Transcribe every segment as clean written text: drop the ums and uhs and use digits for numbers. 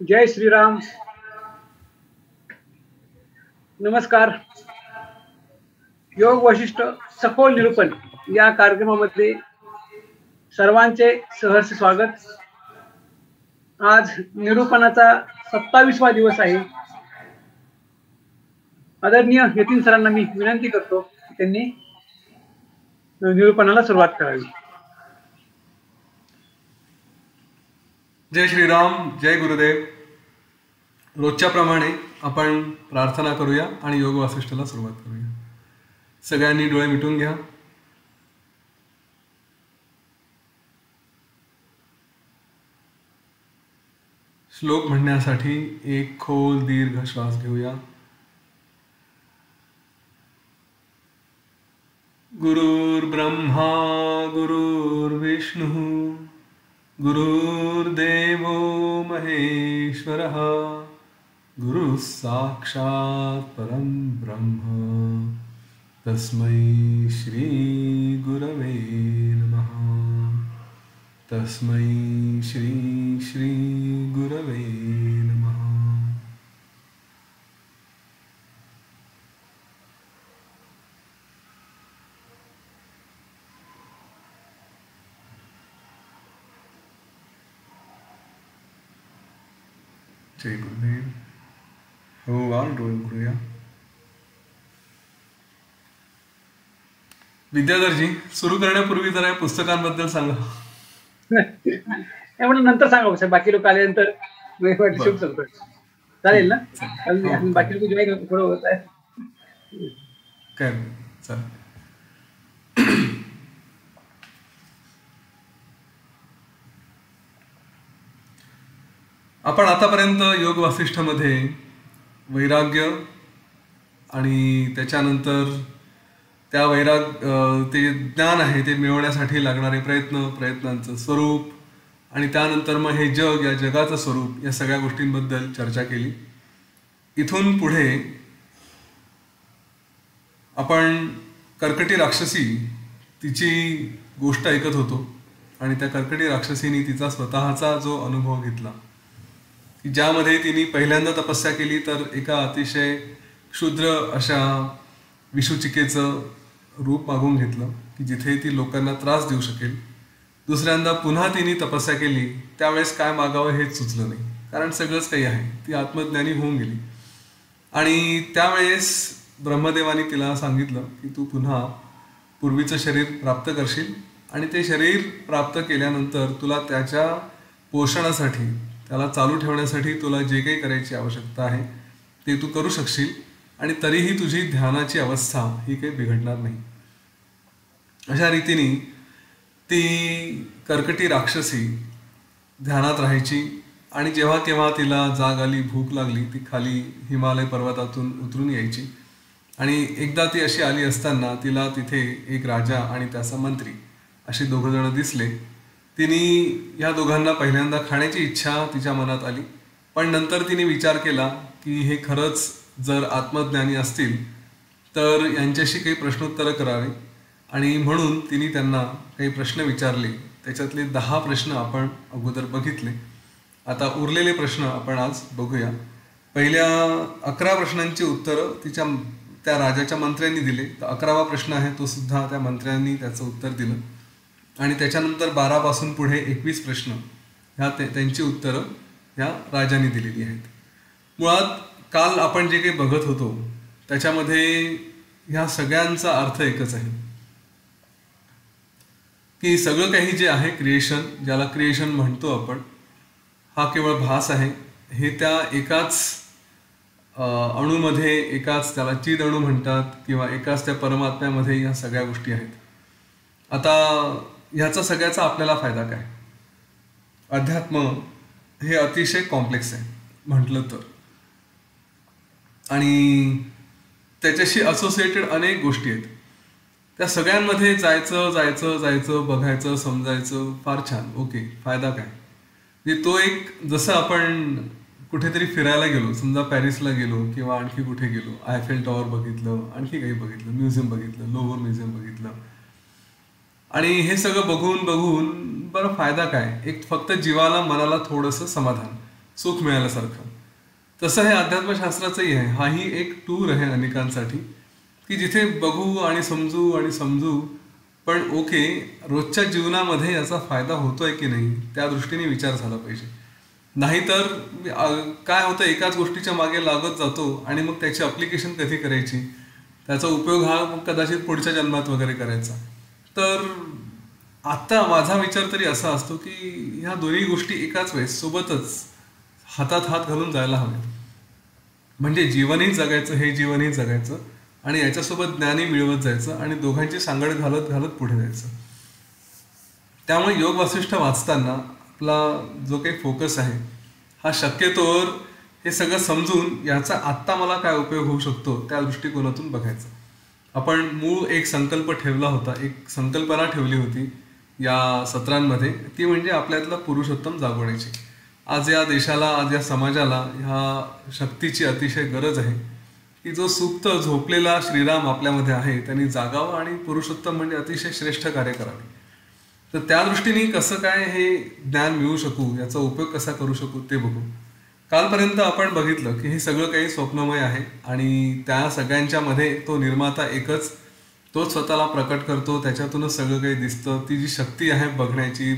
जय श्रीराम. नमस्कार. योग वशिष्ठ सखोल निरूपण या कार्यक्रमामध्ये सर्वांचे सहर्ष स्वागत. आज निरूपणाचा 27वा दिवस आहे. आदरणीय यतीन सरांना मी विनंती करतो की त्यांनी निरूपणाला सुरुवात करावी. जय श्रीराम, जय गुरुदेव. रोजच्या प्रमाणे आपण प्रार्थना करूया आणि योग वासिष्ठाला सुरुवात करूया. सगळ्यांनी डोळे मिटून घ्या. श्लोक म्हणण्यासाठी एक खोल दीर्घ श्वास घेऊया. गुरुर्ब्रह्मा गुरुर्विष्णू गुरुर्देवो महेश्वरः गुरुः साक्षात् परं ब्रह्म तस्मै श्री गुरवे नमः. तस्मै श्री श्री गुरवे नमः. जय गुरुदेव. हो वाल डोळे उघडूया. विद्याधरजी, सुरू करण्यापूर्वी जरा पुस्तकांबद्दल सांगा. म्हणून नंतर सांगा साहेब, बाकी लोक आल्यानंतर शुभ सांगतो. चालेल ना? बाकी लोक जेव्हा थोडं होत आहे काय चालेल. आपण आतापर्यंत योग वासिष्ठमध्ये वैराग्य आणि त्याच्यानंतर त्या ते ज्ञान आहे ते मिळवण्यासाठी लागणारे प्रयत्नांचं स्वरूप आणि त्यानंतर मग हे जग, या जगाचं स्वरूप, या सगळ्या गोष्टींबद्दल चर्चा केली. इथून पुढे आपण कर्कटी राक्षसी तिची गोष्ट ऐकत होतो आणि त्या कर्कटी राक्षसीने तिचा स्वतःचा जो अनुभव घेतला की ज्यामध्ये तिने पहिल्यांदा तपस्या केली तर एका अतिशय क्षुद्र अशा विषुचिकेचं रूप मागून घेतलं की जिथे ती लोकांना त्रास देऊ शकेल. दुसऱ्यांदा पुन्हा तिने तपस्या केली, त्यावेळेस काय मागावं हेच सुचलं नाही, कारण सगळंच काही आहे. ती आत्मज्ञानी होऊन गेली आणि त्यावेळेस ब्रह्मदेवाने तिला सांगितलं की तू पुन्हा पूर्वीचं शरीर प्राप्त करशील आणि ते शरीर प्राप्त केल्यानंतर तुला त्याच्या पोषणासाठी, त्याला चालू ठेवण्यासाठी तुला जे काही करायची आवश्यकता आहे ते तू करू शकशील आणि तरीही तुझी ध्यानाची अवस्था ही काही बिघडणार नाही. अशा रीतीने ती कर्कटी राक्षसी ध्यानात राहायची आणि जेव्हा केव्हा तिला जाग आली, भूक लागली, ती खाली हिमालय पर्वतातून उतरून यायची. आणि एकदा ती अशी आली असताना तिला तिथे एक राजा आणि त्याचा मंत्री असे दोघं जण दिसले. तिने ह्या दोघांना पहिल्यांदा खाण्याची इच्छा तिच्या मनात आली, पण नंतर तिने विचार केला की हे खरंच जर आत्मज्ञानी असतील तर यांच्याशी काही प्रश्नोत्तरं करावे आणि म्हणून तिने त्यांना काही प्रश्न विचारले. त्याच्यातले 10 प्रश्न आपण अगोदर बघितले. आता उरलेले प्रश्न आपण आज बघूया. पहिल्या 11 प्रश्नांची उत्तरं त्या राजाच्या मंत्र्यांनी दिले. तर 11वा प्रश्न आहे तो सुद्धा त्या मंत्र्यांनी त्याचं उत्तर दिलं आणि त्याच्यानंतर 12 पासून पुढे 21 प्रश्न त्यांची उत्तरं ह्या राजांनी दिलेली आहेत. मुळात काल आपण जे काही बघत होतो त्याच्यामध्ये ह्या सगळ्यांचा अर्थ एकच आहे की सगळं काही जे आहे क्रिएशन, ज्याला क्रिएशन म्हणतो आपण, हा केवळ भास आहे. हे त्या एकाच अणूमध्ये, एकाच, त्याला चिद अणू म्हणतात किंवा एकाच त्या परमात्म्यामध्ये ह्या सगळ्या गोष्टी आहेत. आता ह्याचा सगळ्याचा आपल्याला फायदा काय? अध्यात्म हे अतिशय कॉम्प्लेक्स आहे म्हटलं तर, आणि त्याच्याशी असोसिएटेड अनेक गोष्टी आहेत. त्या सगळ्यांमध्ये जायचं, बघायचं, समजायचं फार छान, ओके. फायदा काय? म्हणजे तो एक, जसं आपण कुठेतरी फिरायला गेलो, समजा पॅरिसला गेलो किंवा आणखी कुठे गेलो, आयफेल टॉवर बघितलं, आणखी काही बघितलं, म्युझियम बघितलं, लोव्हर म्युझियम बघितलं, आणि हे सगळं बघून बघून बरं फायदा काय? एक फक्त जीवाला, मनाला थोडंसं समाधान, सुख मिळाल्यासारखं. तसं हे अध्यात्मशास्त्राचंही आहे. हाही एक टूर आहे अनेकांसाठी, की जिथे बघू आणि समजू, पण ओके, रोजच्या जीवनामध्ये याचा फायदा होतोय की नाही त्या दृष्टीने विचार झाला पाहिजे. नाहीतर काय होतं, एकाच गोष्टीच्या मागे लागत जातो आणि मग त्याची अप्लिकेशन कधी करायची, त्याचा उपयोग हा कदाचित पुढच्या जन्मात वगैरे करायचा. तर आता माझा विचार तरी असा असतो की ह्या दोन्ही गोष्टी एकाच वेळेस सोबतच हातात हात घालून जायला हवे. म्हणजे जीवनही जगायचं, हे जीवनही जगायचं आणि याच्यासोबत ज्ञानही मिळवत जायचं आणि दोघांची सांगड घालत घालत पुढे जायचं. त्यामुळे योग वासिष्ठ वाचताना आपला जो काही फोकस आहे हा शक्यतोवर हे सगळं समजून याचा आत्ता मला काय उपयोग होऊ शकतो त्या दृष्टिकोनातून बघायचा. आपण मूळ एक संकल्प ठेवला होता, एक संकल्पना ठेवली होती या सत्रांमध्ये, ती म्हणजे आपल्यातला पुरुषोत्तम जागवण्याची. आज या देशाला, आज या समाजाला ह्या शक्तीची अतिशय गरज आहे की जो सुप्त झोपलेला श्रीराम आपल्यामध्ये आहे त्यांनी जागावं आणि पुरुषोत्तम म्हणजे अतिशय श्रेष्ठ कार्य करावे. तर त्या दृष्टीने कसं काय हे ज्ञान मिळू शकू, याचा उपयोग कसा करू शकू ते बघू. कालपर्यंत आपण बघितलं की हे सगळं काही स्वप्नमय आहे आणि त्या सगळ्यांच्या मध्ये तो निर्माता एकच, तोच स्वतःला प्रकट करतो, त्याच्यातूनच सगळं काही दिसतं. ती जी शक्ती आहे बघण्याची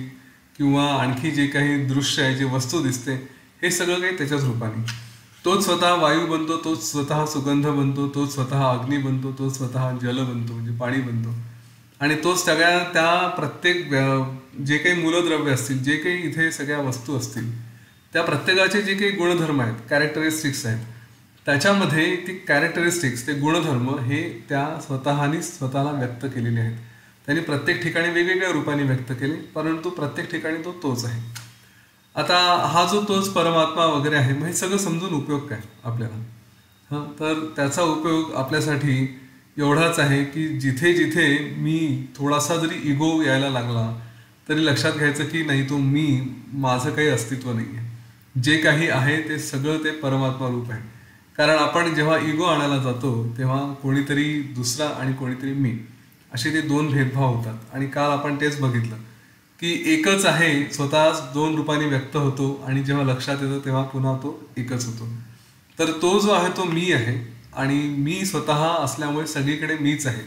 किंवा आणखी जे काही दृश्य आहे, जे वस्तू दिसते, हे सगळं काही त्याच्याच रूपाने. तोच स्वतः वायू बनतो, तोच स्वतः सुगंध बनतो, तोच स्वतः अग्नी बनतो, तोच स्वतः जल बनतो म्हणजे पाणी बनतो आणि तोच सगळ्या त्या प्रत्येक जे काही मूलद्रव्य असतील, जे काही इथे सगळ्या वस्तू असतील, त्या प्रत्येकाचे जे काही गुणधर्म आहेत, कॅरेक्टरिस्टिक्स आहेत, त्याच्यामध्ये ती कॅरेक्टरिस्टिक्स, ते गुणधर्म हे त्या स्वतःला व्यक्त केलेले आहेत. त्यांनी प्रत्येक ठिकाणी वेगवेगळ्या रूपाने व्यक्त केले, परंतु प्रत्येक ठिकाणी तो तोच आहे. आता हा जो तोच परमात्मा वगैरे आहे, मग हे सगळं समजून उपयोग काय आपल्याला? तर त्याचा उपयोग आपल्यासाठी एवढाच आहे की जिथे जिथे मी थोडासा जरी इगो यायला लागला तरी लक्षात घ्यायचं की नाही, तो मी, माझं काही अस्तित्व नाही आहे. जे काही आहे ते सगळं ते परमात्मा रूप आहे. कारण आपण जेव्हा इगो आणायला जातो तेव्हा कोणीतरी दुसरा आणि कोणीतरी मी, असे ते दोन भेदभाव होतात. आणि काल आपण तेच बघितलं की एकच आहे स्वतः दोन रूपाने व्यक्त होतो आणि जेव्हा लक्षात येतो तेव्हा पुन्हा तो एकच होतो. तर तो जो आहे तो मी आहे आणि मी स्वतः असल्यामुळे सगळीकडे मीच आहे.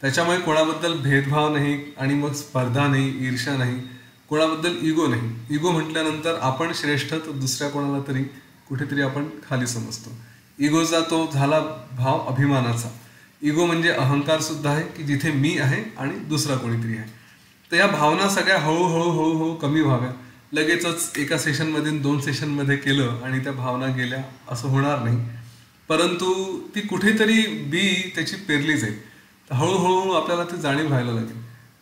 त्याच्यामुळे कोणाबद्दल भेदभाव नाही आणि मग स्पर्धा नाही, ईर्ष्या नाही, कोणाबद्दल इगो नाही. इगो म्हटल्यानंतर आपण श्रेष्ठ तर दुसऱ्या कोणाला तरी कुठेतरी आपण खाली समजतो. इगोचा तो झाला भाव अभिमानाचा. इगो म्हणजे अहंकार सुद्धा आहे की जिथे मी आहे आणि दुसरा कोणीतरी आहे. तर या भावना सगळ्या हळूहळू कमी व्हाव्या. लगेचच एका सेशनमध्ये 2 सेशनमध्ये केलं आणि त्या भावना गेल्या असं होणार नाही, परंतु ती कुठेतरी बी त्याची पेरली जाईल. तर हळूहळू आपल्याला ती जाणीव व्हायला लागेल.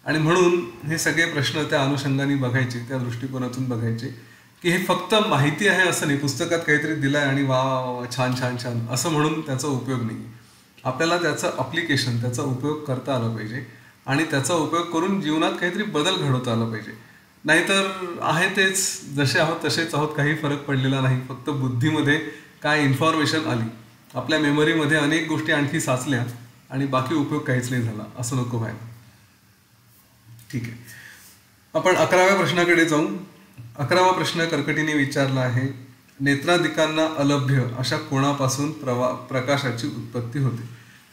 आणि म्हणून हे सगळे प्रश्न त्या अनुषंगाने बघायचे, त्या दृष्टिकोनातून बघायचे की हे फक्त माहिती आहे असं नाही, पुस्तकात काहीतरी दिलंय आणि वा वा छान छान छान असं म्हणून त्याचा उपयोग नाही. आपल्याला त्याचं अप्लिकेशन, त्याचा उपयोग करता आला पाहिजे आणि त्याचा उपयोग करून जीवनात काहीतरी बदल घडवता आला पाहिजे. नाहीतर आहे तेच, जसे आहोत तसेच आहोत, काही फरक पडलेला नाही. फक्त बुद्धीमध्ये काय इन्फॉर्मेशन आली, आपल्या मेमरीमध्ये अनेक गोष्टी आणखी साचल्या आणि बाकी उपयोग काहीच नाही झाला. असं नको व्हायला. ठीक आहे, आपण 11व्या प्रश्नाकडे जाऊ. 11वा प्रश्न कर्कटीने विचारला आहे, नेत्रादिकांना अलभ्य अशा कोणापासून प्रकाशाची उत्पत्ती होते?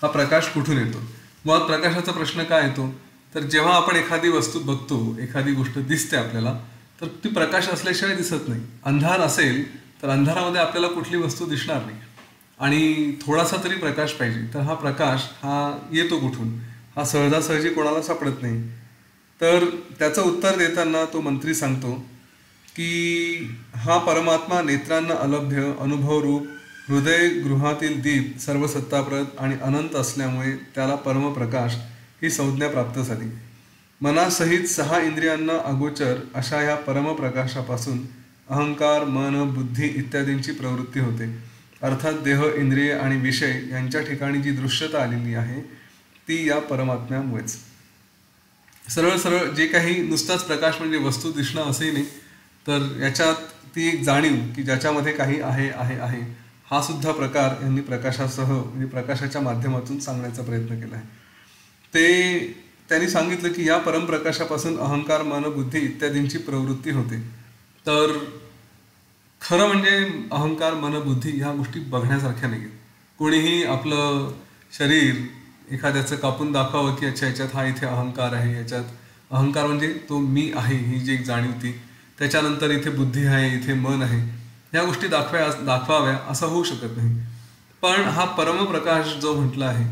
हा प्रकाश कुठून येतो? मुळात प्रकाशाचा प्रश्न काय येतो तर जेव्हा आपण एखादी वस्तू बघतो, एखादी गोष्ट दिसते आपल्याला, तर ती प्रकाश असल्याशिवाय दिसत नाही. अंधार असेल तर अंधारामध्ये आपल्याला कुठली वस्तू दिसणार नाही आणि थोडासा तरी प्रकाश पाहिजे. तर हा प्रकाश हा येतो कुठून? हा सहजासहजी कोणाला सापडत नाही. तर त्याचं उत्तर देताना तो मंत्री सांगतो की हा परमात्मा नेत्रांना अलभ्य, अनुभवरूप, हृदय गृहातील दीप, सर्व सत्ताप्रद आणि अनंत असल्यामुळे त्याला परमप्रकाश ही संज्ञा प्राप्त झाली. मनासहित 6 इंद्रियांना अगोचर अशा ह्या परमप्रकाशापासून अहंकार, मन, बुद्धी इत्यादींची प्रवृत्ती होते. अर्थात देह, इंद्रिय आणि विषय यांच्या ठिकाणी जी दृश्यता आलेली आहे ती या परमात्म्यामुळेच. सरळ सरळ जे काही नुसताच प्रकाश म्हणजे वस्तू दिसणं असंही नाही, तर याच्यात ती एक जाणीव की ज्याच्यामध्ये काही आहे आहे आहे, हा सुद्धा प्रकार यांनी प्रकाशासह म्हणजे प्रकाशाच्या माध्यमातून सांगण्याचा प्रयत्न केला आहे. ते त्यांनी सांगितलं की या परमप्रकाशापासून अहंकार, मन, बुद्धी इत्यादींची प्रवृत्ती होते. तर खरं म्हणजे अहंकार, मन, बुद्धी ह्या गोष्टी बघण्यासारख्या नाही. कोणीही आपलं शरीर एखाद्याचं कापून दाखवावं की अच्छा याच्यात हा इथे अहंकार आहे, याच्यात अहंकार म्हणजे तो मी आहे ही जी एक जाणीव ती, त्याच्यानंतर इथे बुद्धी आहे, इथे मन आहे, ह्या गोष्टी दाखवाव्या असं होऊ शकत नाही. पण हा परमप्रकाश जो म्हटला आहे,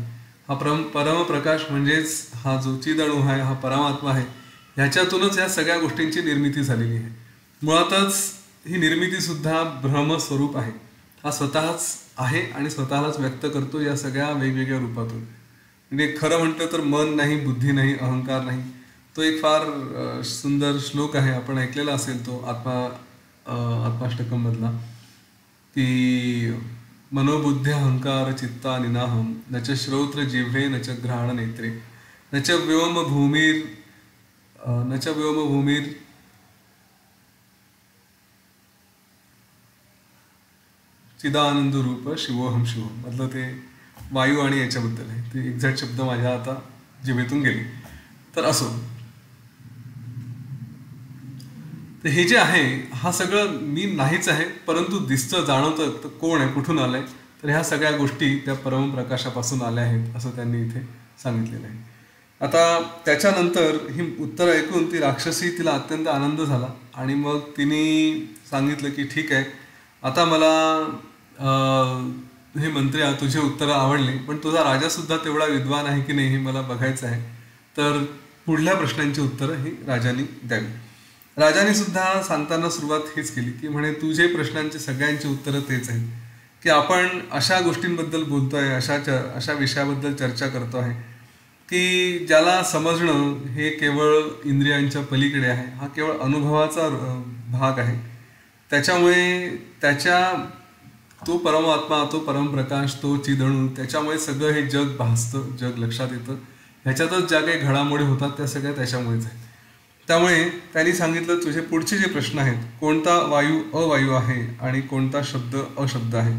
हा परमप्रकाश म्हणजेच हा जो चिदणू आहे, हा परमात्मा आहे, ह्याच्यातूनच या सगळ्या गोष्टींची निर्मिती झालेली आहे. मुळातच ही निर्मिती सुद्धा ब्रह्मस्वरूप आहे. हा स्वतःच आहे आणि स्वतःलाच व्यक्त करतो या सगळ्या वेगवेगळ्या रूपातून. म्हणजे खरं म्हटलं तर मन नाही, बुद्धी नाही, अहंकार नाही. तो एक फार सुंदर श्लोक आहे, आपण ऐकलेला असेल तो आत्माष्टकम मधला, की मनोबुद्धी अहंकार चित्ता निनाहम न च श्रोत्र जिव्हे न च घ्राण नेत्रे न च व्योम भूमीर चिदानंद रूप शिवोहम शिवम मधलं ते वायू आणि याच्याबद्दल आहे. ते एक्झॅक्ट शब्द माझ्या आता जिभेतून गेले. तर असो, तर हे जे आहे हा सगळं मी नाहीच आहे, परंतु दिसतं, जाणवतं तर कोण आहे, कुठून आलंय, तर ह्या सगळ्या गोष्टी त्या परमप्रकाशापासून आल्या आहेत असं त्यांनी इथे सांगितलेलं आहे. आता त्याच्यानंतर ही उत्तरं ऐकून ती राक्षसी, तिला अत्यंत आनंद झाला आणि मग तिने सांगितलं की ठीक आहे, आता मला हे मंत्री तुझे उत्तरं आवडले, पण तुझा राजा सुद्धा तेवढा विद्वान आहे की नाही हे मला बघायचं आहे. तर पुढल्या प्रश्नांची उत्तरं ही राजाने द्यावी. राजाने सुद्धा सांगताना सुरुवात हेच केली की म्हणे तुझे प्रश्नांची सगळ्यांची उत्तरं तेच आहेत की आपण अशा गोष्टींबद्दल बोलतोय, अशा विषयाबद्दल चर्चा करतो आहे की ज्याला समजणं हे केवळ इंद्रियांच्या पलीकडे आहे. हा केवळ अनुभवाचा भाग आहे. त्याच्यामुळे तो परमात्मा, तो परमप्रकाश, तो चिदणू, त्याच्यामुळे सगळं हे जग भासतं, जग लक्षात येतं. ह्याच्यातच ज्या काही घडामोडी होतात त्या सगळ्या त्याच्यामुळेच आहेत. त्यामुळे त्यांनी सांगितलं तुझे पुढचे जे प्रश्न आहेत, कोणता वायू अवायू आहे आणि कोणता शब्द अशब्द आहे.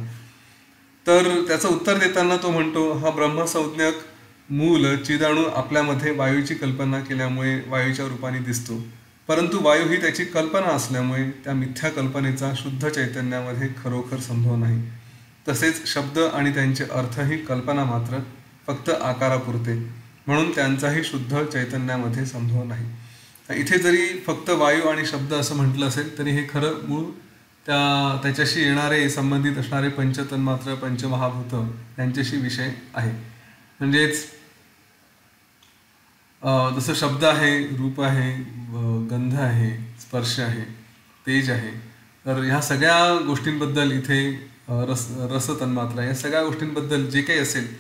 तर त्याचं उत्तर देताना तो म्हणतो, हा ब्रह्मसंज्ञक मूल चिदाणू आपल्यामध्ये वायूची कल्पना केल्यामुळे वायूच्या रूपाने दिसतो, परंतु वायू ही त्याची कल्पना असल्यामुळे त्या मिथ्या कल्पनेचा शुद्ध चैतन्यामध्ये खरोखर संभव नाही. तसेच शब्द आणि त्यांचे अर्थही कल्पना मात्र, फक्त आकारापुरते, म्हणून त्यांचाही शुद्ध चैतन्यामध्ये संभव नाही. इथे जरी फक्त वायू आणि शब्द असं म्हटलं असेल तरी हे खरं मूळ त्याच्याशी येणारे संबंधित असणारे पंचतन्मात्र, पंचमहाभूत यांच्याशी विषय आहे. म्हणजेच जसं शब्द आहे, रूप आहे, गंध आहे, स्पर्श आहे, तेज आहे, तर ह्या सगळ्या गोष्टींबद्दल इथे रसतन्मात्रा, या सगळ्या गोष्टींबद्दल जे काही असेल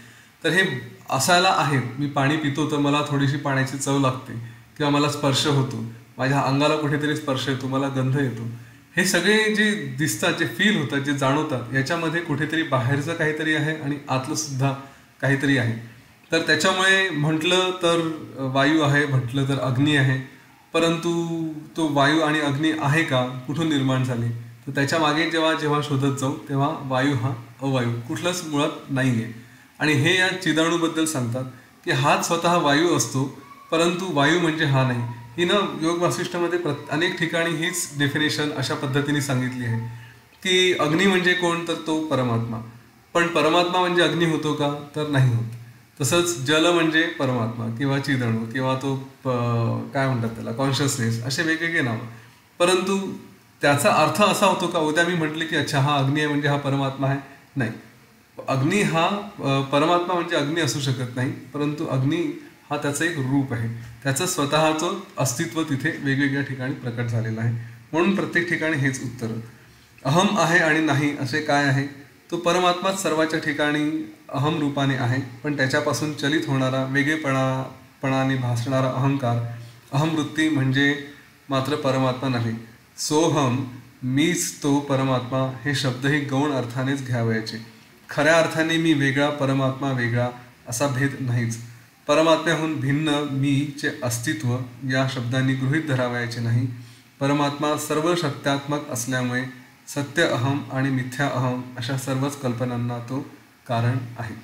तर हे असायला आहेत. मी पाणी पितो तर मला थोडीशी पाण्याची चव लागते, किंवा मला स्पर्श होतो, माझ्या अंगाला कुठेतरी स्पर्श येतो, मला गंध येतो. हे सगळे जे दिसतात, जे फील होतात, जे जाणवतात, याच्यामध्ये कुठेतरी बाहेरचं काहीतरी आहे आणि आतलं सुद्धा काहीतरी आहे. तर त्याच्यामुळे म्हटलं तर वायू आहे, म्हटलं तर अग्नी आहे, परंतु तो वायू आणि अग्नी आहे का, कुठून निर्माण झाले, तर त्याच्या मागे जेव्हा शोधत जाऊ तेव्हा वायू हा अवायू कुठलाच मुळात नाही आहे. आणि हे या चिदाणूबद्दल सांगतात की हाच स्वतः वायू असतो, परंतु वायू म्हणजे हा नाही. ही ना योग वासिष्ठमध्ये अनेक ठिकाणी हीच डेफिनेशन अशा पद्धतीने सांगितली आहे की अग्नी म्हणजे कोण, तर तो परमात्मा. पण परमात्मा म्हणजे अग्नी होतो का, तर नाही होत. तसंच जल म्हणजे परमात्मा किंवा चिदणू किंवा तो काय म्हणतात त्याला, कॉन्शियसनेस, असे वेगवेगळे नाव. परंतु त्याचा अर्थ असा होतो का, उद्या मी म्हटले की अच्छा हा अग्नी आहे म्हणजे हा परमात्मा आहे, नाही. अग्नी हा परमात्मा म्हणजे अग्नी असू शकत नाही, परंतु अग्नी हा त्याचं एक रूप आहे. त्याचं स्वतःचं अस्तित्व तिथे वेगवेगळ्या ठिकाणी प्रकट झालेलं आहे. म्हणून प्रत्येक ठिकाणी हेच उत्तर. अहम आहे आणि नाही असे काय आहे, तो परमात्माच सर्वाच्या ठिकाणी अहम रूपाने आहे, पण त्याच्यापासून चलित होणारा वेगळेपणाने भासणारा अहंकार, अहमवृत्ती म्हणजे मात्र परमात्मा नाही. सोहम, मीच तो परमात्मा, हे शब्दही गौण अर्थानेच घ्यावयाचे. खऱ्या अर्थाने मी वेगळा, परमात्मा वेगळा असा भेद नाहीच. परमात्म्याहून भिन्न मीचे अस्तित्व या शब्दांनी गृहीत धरावयाचे नाही. परमात्मा सर्व शक्त्यात्मक असल्यामुळे सत्य अहम आणि मिथ्या अहम अशा सर्वच कल्पनांना तो कारण आहे.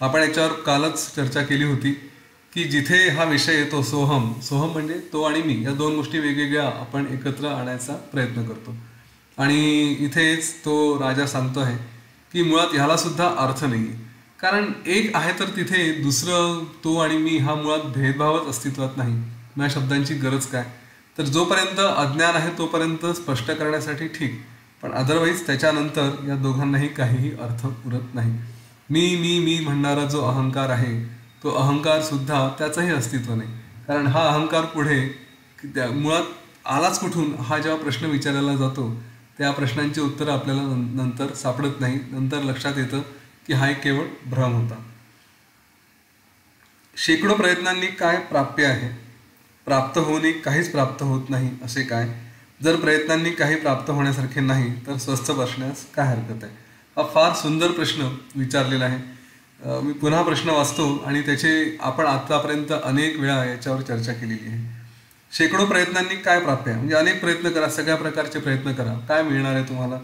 आपण याच्यावर कालच चर्चा केली होती की जिथे हा विषय येतो सोहम, सोहम म्हणजे तो आणि मी, या दोन गोष्टी वेगवेगळ्या आपण एकत्र आणायचा प्रयत्न करतो. आणि इथेच तो राजा सांगतो आहे की मुळात ह्याला सुद्धा अर्थ नाही आहे. कारण एक आहे तर तिथे दुसरं तो आणि मी हा मुळात भेदभावच अस्तित्वात नाही. या शब्दांची गरज काय? तर जोपर्यंत अज्ञान आहे तोपर्यंत स्पष्ट करण्यासाठी ठीक, पण अदरवाईज त्याच्यानंतर या दोघांनाही काहीही अर्थ उरत नाही. मी मी मी म्हणणारा जो अहंकार आहे तो अहंकार सुद्धा त्याचंही अस्तित्व नाही. कारण हा अहंकार पुढे मुळात आलाच कुठून हा जेव्हा प्रश्न विचारला जातो त्या प्रश्नांची उत्तरं आपल्याला नंतर सापडत नाही. नंतर लक्षात येतं की हा एक केवळ भ्रम होता. शेकडो प्रयत्नांनी काय प्राप्य आहे? प्राप्त होऊनही काहीच प्राप्त होत नाही असे काय? जर प्रयत्नांनी काही प्राप्त होण्यासारखे नाही तर स्वस्थ बसण्यास काय हरकत आहे? हा फार सुंदर प्रश्न विचारलेला आहे. मी पुन्हा प्रश्न वाचतो आणि त्याचे आपण आतापर्यंत अनेक वेळा याच्यावर चर्चा केलेली आहे. शेकडो प्रयत्नांनी काय प्राप्य आहे? म्हणजे अनेक प्रयत्न करा, सगळ्या प्रकारचे प्रयत्न करा, काय मिळणार आहे तुम्हाला?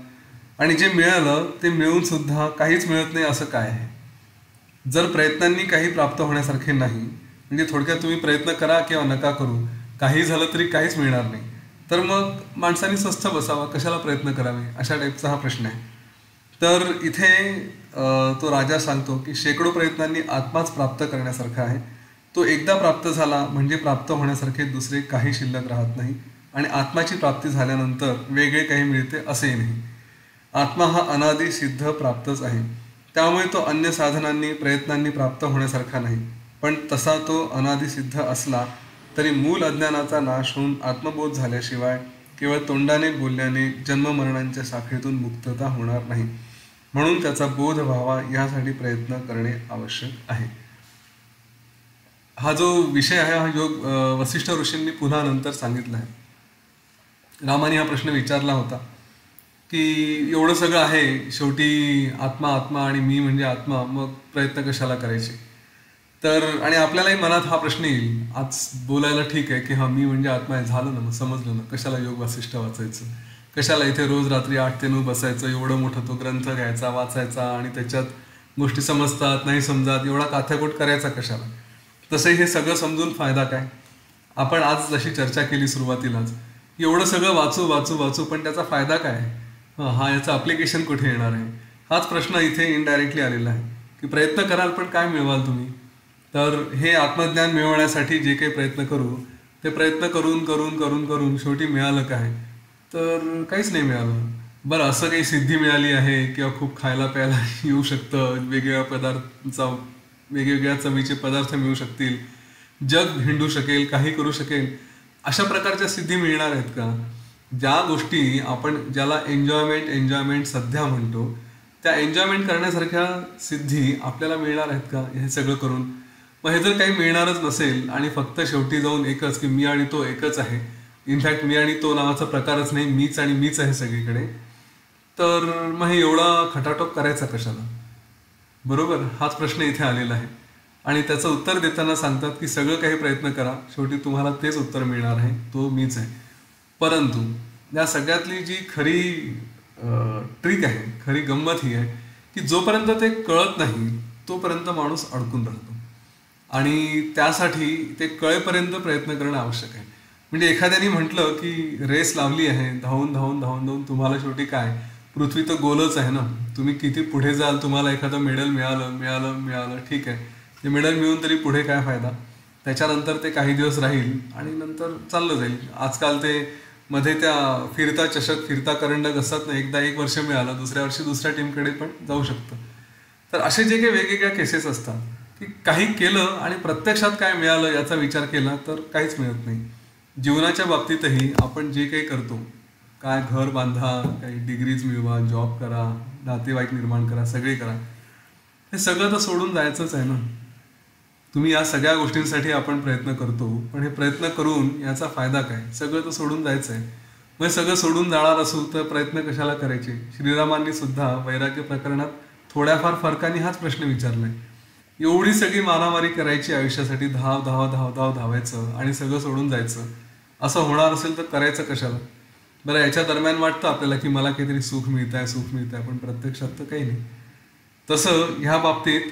आणि जे मिळालं ते मिळून सुद्धा काहीच मिळत नाही असं काय आहे? जर प्रयत्नांनी काही प्राप्त होण्यासारखे नाही, म्हणजे थोडक्यात तुम्ही प्रयत्न करा किंवा नका करू, काही झालं तरी काहीच मिळणार नाही, तर मग माणसांनी स्वस्थ बसावा, कशाला प्रयत्न करावे, अशा टाईपचा हा प्रश्न आहे. तर इथे तो राजा सांगतो की शेकडो प्रयत्नांनी आत्माच प्राप्त करण्यासारखा आहे. तो एकदा प्राप्त झाला म्हणजे प्राप्त होण्यासारखे दुसरे काही शिल्लक राहत नाही. आणि आत्माची प्राप्ती झाल्यानंतर वेगळे काही मिळते असेही नाही. आत्मा हा अनादि सिद्ध प्राप्तच आहे. त्यामुळे तो अन्य साधनांनी प्रयत्नांनी प्राप्त होण्यासारखा नाही. पण तसा तो अनादि सिद्ध असला तरी मूल अज्ञानाचा नाश होऊन आत्मबोध झाल्याशिवाय केवळ तोंडाने बोलल्याने जन्ममरणांच्या साखळीतून मुक्तता होणार नाही. म्हणून त्याचा बोध व्हावा यासाठी प्रयत्न करणे आवश्यक आहे. हा जो विषय आहे हा योग वसिष्ठ ऋषींनी पुन्हा नंतर सांगितला आहे. रामाने हा प्रश्न विचारला होता की एवढं सगळं आहे, शेवटी आत्मा आत्मा आणि मी म्हणजे आत्मा, मग प्रयत्न कशाला करायचे? तर आणि आपल्यालाही मनात हा प्रश्न येईल, आज बोलायला ठीक आहे की हा मी म्हणजे आत्मा आहे, झालं ना, मग समजलं ना, कशाला योग वासिष्ठ वाचायचं, कशाला इथे रोज रात्री 8 ते 9 बसायचं, एवढं मोठं तो ग्रंथ घ्यायचा, वाचायचा आणि त्याच्यात गोष्टी समजतात नाही समजतात, एवढा काथ्याकोट करायचा कशाला? तसंही हे सगळं समजून फायदा काय? आपण आज जशी चर्चा केली सुरुवातीलाच, एवढं सगळं वाचू वाचू वाचू पण त्याचा फायदा काय? हा याचं अप्लिकेशन कुठे येणार आहे? हाच प्रश्न इथे इनडायरेक्टली आलेला आहे की प्रयत्न कराल पण काय मिळवाल तुम्ही? तर हे आत्मज्ञान मिळवण्यासाठी जे काही प्रयत्न करू ते प्रयत्न करून करून करून करून शेवटी मिळालं काय? तर काहीच नाही मिळालं. बरं, असं काही सिद्धी मिळाली आहे किंवा खूप खायला प्यायला येऊ शकतं, वेगवेगळ्या चवीचे पदार्थ मिळू शकतील, जग हिंडू शकेल, काही करू शकेल, अशा प्रकारच्या सिद्धी मिळणार आहेत का? ज्या गोष्टी आपण ज्याला एन्जॉयमेंट सध्या म्हणतो त्या एन्जॉयमेंट करण्यासारख्या सिद्धी आपल्याला मिळणार आहेत का हे सगळं करून? मग हे जर काही मिळणारच नसेल आणि फक्त शेवटी जाऊन एकच की मी आणि तो एकच आहे, इनफॅक्ट मी आणि तो नावाचा प्रकारच नाही, मीच आणि मीच आहे सगळीकडे, तर मग हे एवढा खटाटोप करायचा कशाला? बरोबर, हाच प्रश्न इथे आलेला आहे. आणि त्याचं उत्तर देताना सांगतात की सगळं काही प्रयत्न करा, शेवटी तुम्हाला तेच उत्तर मिळणार आहे, तो मीच आहे. परंतु या सगळ्यातली जी खरी ट्रिक आहे, खरी गंमत ही आहे की जोपर्यंत ते कळत नाही तोपर्यंत माणूस अडकून राहतो. आणि त्यासाठी ते कळेपर्यंत प्रयत्न करणं आवश्यक आहे. म्हणजे एखाद्याने म्हटलं की रेस लावली आहे, धावून धावून धावून धावून तुम्हाला शेवटी काय, पृथ्वी तर गोलच आहे ना, तुम्ही किती पुढे जाल, तुम्हाला एखादं मेडल मिळालं ठीक आहे, ते मेडल मिळून तरी पुढे काय फायदा? त्याच्यानंतर ते काही दिवस राहील आणि नंतर चाललं जाईल. आजकाल ते मध्ये त्या फिरता चषक, फिरता करंडक असतात ना, एकदा 1 वर्ष मिळालं, दुसऱ्या वर्षी दुसऱ्या टीमकडे पण जाऊ शकतं. तर असे जे काही वेगवेगळ्या केसेस असतात की काही केलं आणि प्रत्यक्षात काय मिळालं याचा विचार केला तर काहीच मिळत नाही. जीवनाच्या बाबतीतही आपण जे काही करतो, काय घर बांधा, काही डिग्रीज मिळवा, जॉब करा, नातेवाईक निर्माण करा, सगळे करा, हे सगळं तर सोडून जायचंच आहे ना. तुम्ही या सगळ्या गोष्टींसाठी आपण प्रयत्न करतो, पण हे प्रयत्न करून याचा फायदा काय? सगळं तर सोडून जायचं आहे. मग सगळं सोडून जाणार असू तर प्रयत्न कशाला करायचे? श्रीरामांनी सुद्धा वैराग्य प्रकरणात थोड्याफार फरकाने हाच प्रश्न विचारलाय. एवढी सगळी मारामारी करायची आयुष्यासाठी, धाव धाव धाव धाव धावायचं आणि सगळं सोडून जायचं, असं होणार असेल तर करायचं कशाला? बरं, याच्या दरम्यान वाटतं आपल्याला की मला काहीतरी सुख मिळत आहे, पण प्रत्यक्षात तर काही नाही. तसं ह्या बाबतीत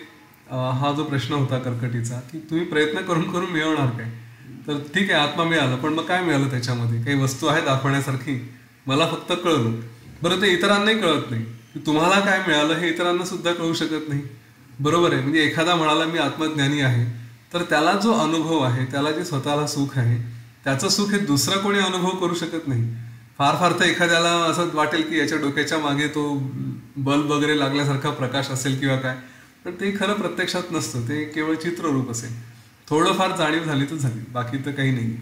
हा जो प्रश्न होता कर्कटीचा की तुम्ही प्रयत्न करून करून मिळवणार काय? तर ठीक आहे, आत्मा मिळालं, पण मग काय मिळालं त्याच्यामध्ये? काही वस्तू आहे दाखवण्यासारखी? मला फक्त कळलं. बरं, ते इतरांनाही कळत नाही की तुम्हाला काय मिळालं हे इतरांना सुद्धा कळू शकत नाही. बरोबर आहे. म्हणजे एखादा म्हणाला मी आत्मज्ञानी आहे, तर त्याला जो अनुभव आहे, त्याला जे स्वतःला सुख आहे, त्याचं सुख हे दुसरा कोणी अनुभव करू शकत नाही. फार फार तर एखाद्याला असं वाटेल की याच्या डोक्याच्या मागे तो बल्ब वगैरे लागल्यासारखा प्रकाश असेल किंवा काय, पण ते खरं प्रत्यक्षात नसतं. ते केवळ चित्ररूप असेल. थोडंफार जाणीव झाली तर झाली, बाकी तर काही नाही.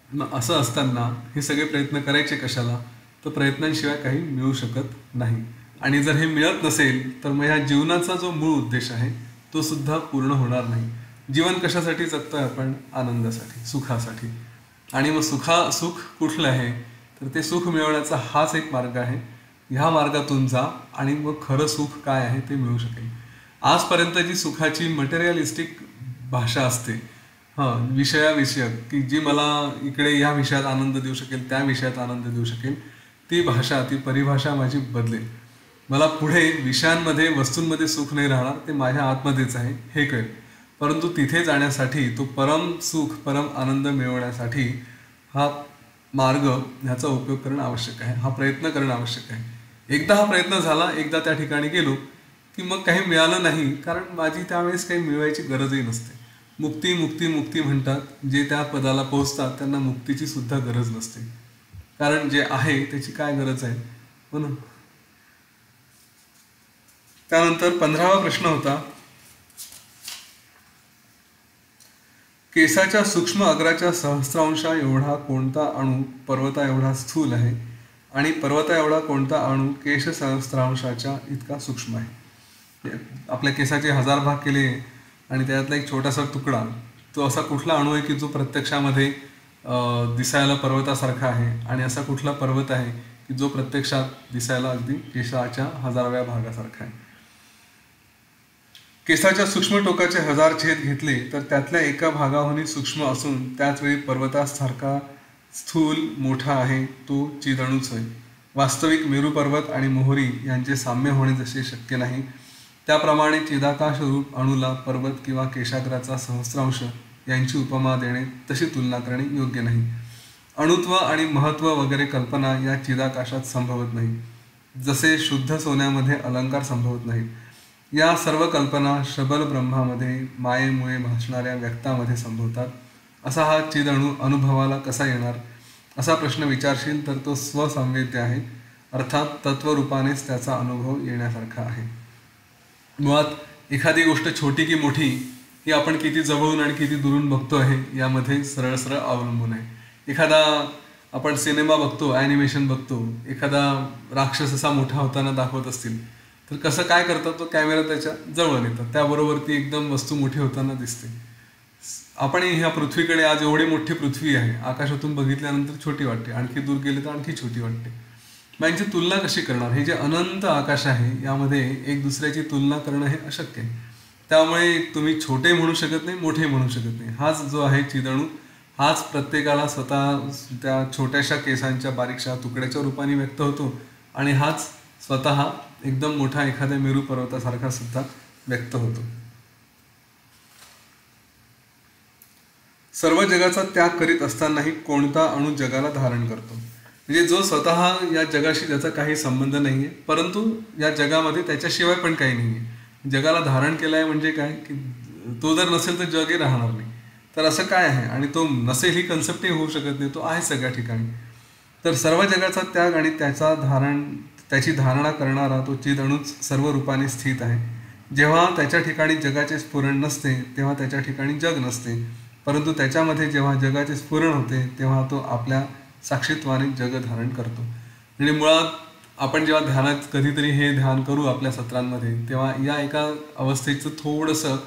मग असं असताना हे सगळे प्रयत्न करायचे कशाला? तर प्रयत्नांशिवाय काही मिळू शकत नाही. आणि जर हे मिळत नसेल तर मग ह्या जीवनाचा जो मूळ उद्देश आहे तो सुद्धा पूर्ण होणार नाही. जीवन कशासाठी जगतोय आपण? आनंदासाठी, सुखासाठी. आणि मग सुख कुठलं आहे? तर ते सुख मिळवण्याचा हाच एक मार्ग आहे. ह्या मार्गातून जा आणि मग खरं सुख काय आहे ते मिळू शकेल. आजपर्यंत जी सुखाची मटेरियलिस्टिक भाषा असते, विषयक, की जी मला इकडे ह्या विषयात आनंद देऊ शकेल, त्या विषयात आनंद देऊ शकेल, ती भाषा, ती परिभाषा माझी बदलेल. मला पुढे विषयांमध्ये, वस्तूंमध्ये सुख नाही राहणार, ते माझ्या आतमध्येच आहे हे कळेल. परंतु तिथे जाण्यासाठी, तो परम सुख, परम आनंद मिळवण्यासाठी हा मार्ग, ह्याचा उपयोग करणं आवश्यक आहे. हा प्रयत्न करणं आवश्यक आहे. एकदा हा प्रयत्न झाला, एकदा त्या ठिकाणी गेलो की मग काही मिळालं नाही, कारण माझी त्यावेळेस काही मिळवायची गरजही नसते. मुक्ती मुक्ती मुक्ती म्हणतात, जे त्या पदाला पोहोचतात त्यांना मुक्तीची सुद्धा गरज नसते, कारण जे आहे त्याची काय गरज आहे म्हणून. त्यानंतर 15वा प्रश्न होता, केसाच्या सूक्ष्म अग्राच्या सहस्रांशा एवढा कोणता अणू पर्वता एवढा स्थूल आहे, आणि पर्वता एवढा कोणता अणू केश सहस्रांशाच्या इतका सूक्ष्म आहे. आपल्या केसाचे 1000 भाग केले आणि त्यातला एक छोटासा तुकडा, तो असा कुठला अणू आहे की जो प्रत्यक्षामध्ये दिसायला पर्वतासारखा आहे, आणि असा कुठला पर्वत आहे की जो प्रत्यक्षात दिसायला अगदी केसाच्या 1000व्या भागासारखा आहे. केसाच्या सूक्ष्म टोकाचे 1000 छेद घेतले तर त्यातल्या एका भागाहूनही सूक्ष्म असून त्याच वेळी पर्वतासारखा स्थूल मोठा आहे तो चिदअणूच होय. वास्तविक मेरू पर्वत आणि मोहरी यांचे साम्य होणे जसे शक्य नाही, त्याप्रमाणे चिदाकाश रूप अणूला पर्वत किंवा केशाग्राचा सहस्रांश यांची उपमा देणे, तशी तुलना करणे योग्य नाही. अणुत्व आणि महत्त्व वगैरे कल्पना या चिदाकाशात संभवत नाही, जसे शुद्ध सोन्यामध्ये अलंकार संभवत नाहीत. या सर्व कल्पना शबल ब्रह्मामध्ये मायेमुळे भासणाऱ्या व्यक्तामध्ये संभवतात. असा हा चिदअणू अनुभवाला कसा येणार, असा प्रश्न विचारशील तर तो स्वसंवेद्य आहे, अर्थात तत्वरूपानेच त्याचा अनुभव येण्यासारखा आहे. मुळात एखादी गोष्ट छोटी की मोठी ही आपण किती जवळून आणि किती दुरून बघतो आहे यामध्ये सरळ सरळ अवलंबून आहे. एखादा आपण सिनेमा बघतो, ॲनिमेशन बघतो, एखादा राक्षस असा मोठा होताना दाखवत असतील तर कसं काय करतात, तो कॅमेरा त्याच्या जवळ नेतात, त्याबरोबर ती एकदम वस्तू मोठी होताना दिसते. आपण ह्या पृथ्वीकडे, आज एवढी मोठी पृथ्वी आहे, आकाशातून बघितल्यानंतर छोटी वाटते, आणखी दूर गेले तर आणखी छोटी वाटते. मग यांची तुलना कशी करणार? हे जे अनंत आकाश आहे यामध्ये एक दुसऱ्याची तुलना करणं हे अशक्य आहे. त्यामुळे तुम्ही छोटे म्हणू शकत नाही, मोठे म्हणू शकत नाही. हाच जो आहे चिदअणू, हाच प्रत्येकाला स्वतः त्या छोट्याशा केसांच्या बारीकशा तुकड्याच्या रूपाने व्यक्त होतो, आणि हाच स्वतः एकदम मोठा एखाद्या मेरू पर्वतासारखा सुद्धा व्यक्त होतो. सर्व जगाचा त्याग करीत असतानाही कोणता अणू जगाला धारण करतो? म्हणजे जो स्वतः या जगाशी त्याचा काही संबंध नाहीये, परंतु या जगामध्ये त्याच्याशिवाय पण काही नाहीये. जगाला धारण केलं आहे म्हणजे काय की तो जर नसेल तर जगही राहणार नाही. तर असं काय आहे? आणि तो नसेल ही कन्सेप्टही होऊ शकत नाही, तो आहे सगळ्या ठिकाणी. तर सर्व जगाचा त्याग आणि त्याची धारणा करणारा तो चिदअणूच सर्व रूपाने स्थित आहे. जेव्हा त्याच्या ठिकाणी जगाचे स्फुरण नसते तेव्हा त्याच्या ठिकाणी जग नसते, परंतु त्याच्यामध्ये जेव्हा जगाचे स्फुरण होते तेव्हा तो आपल्या साक्षीत्वाने जग धारण करतो. म्हणजे मुळात आपण जेव्हा ध्यानात कधीतरी हे ध्यान करू आपल्या सत्रांमध्ये, तेव्हा या एका अवस्थेचं थोडंसं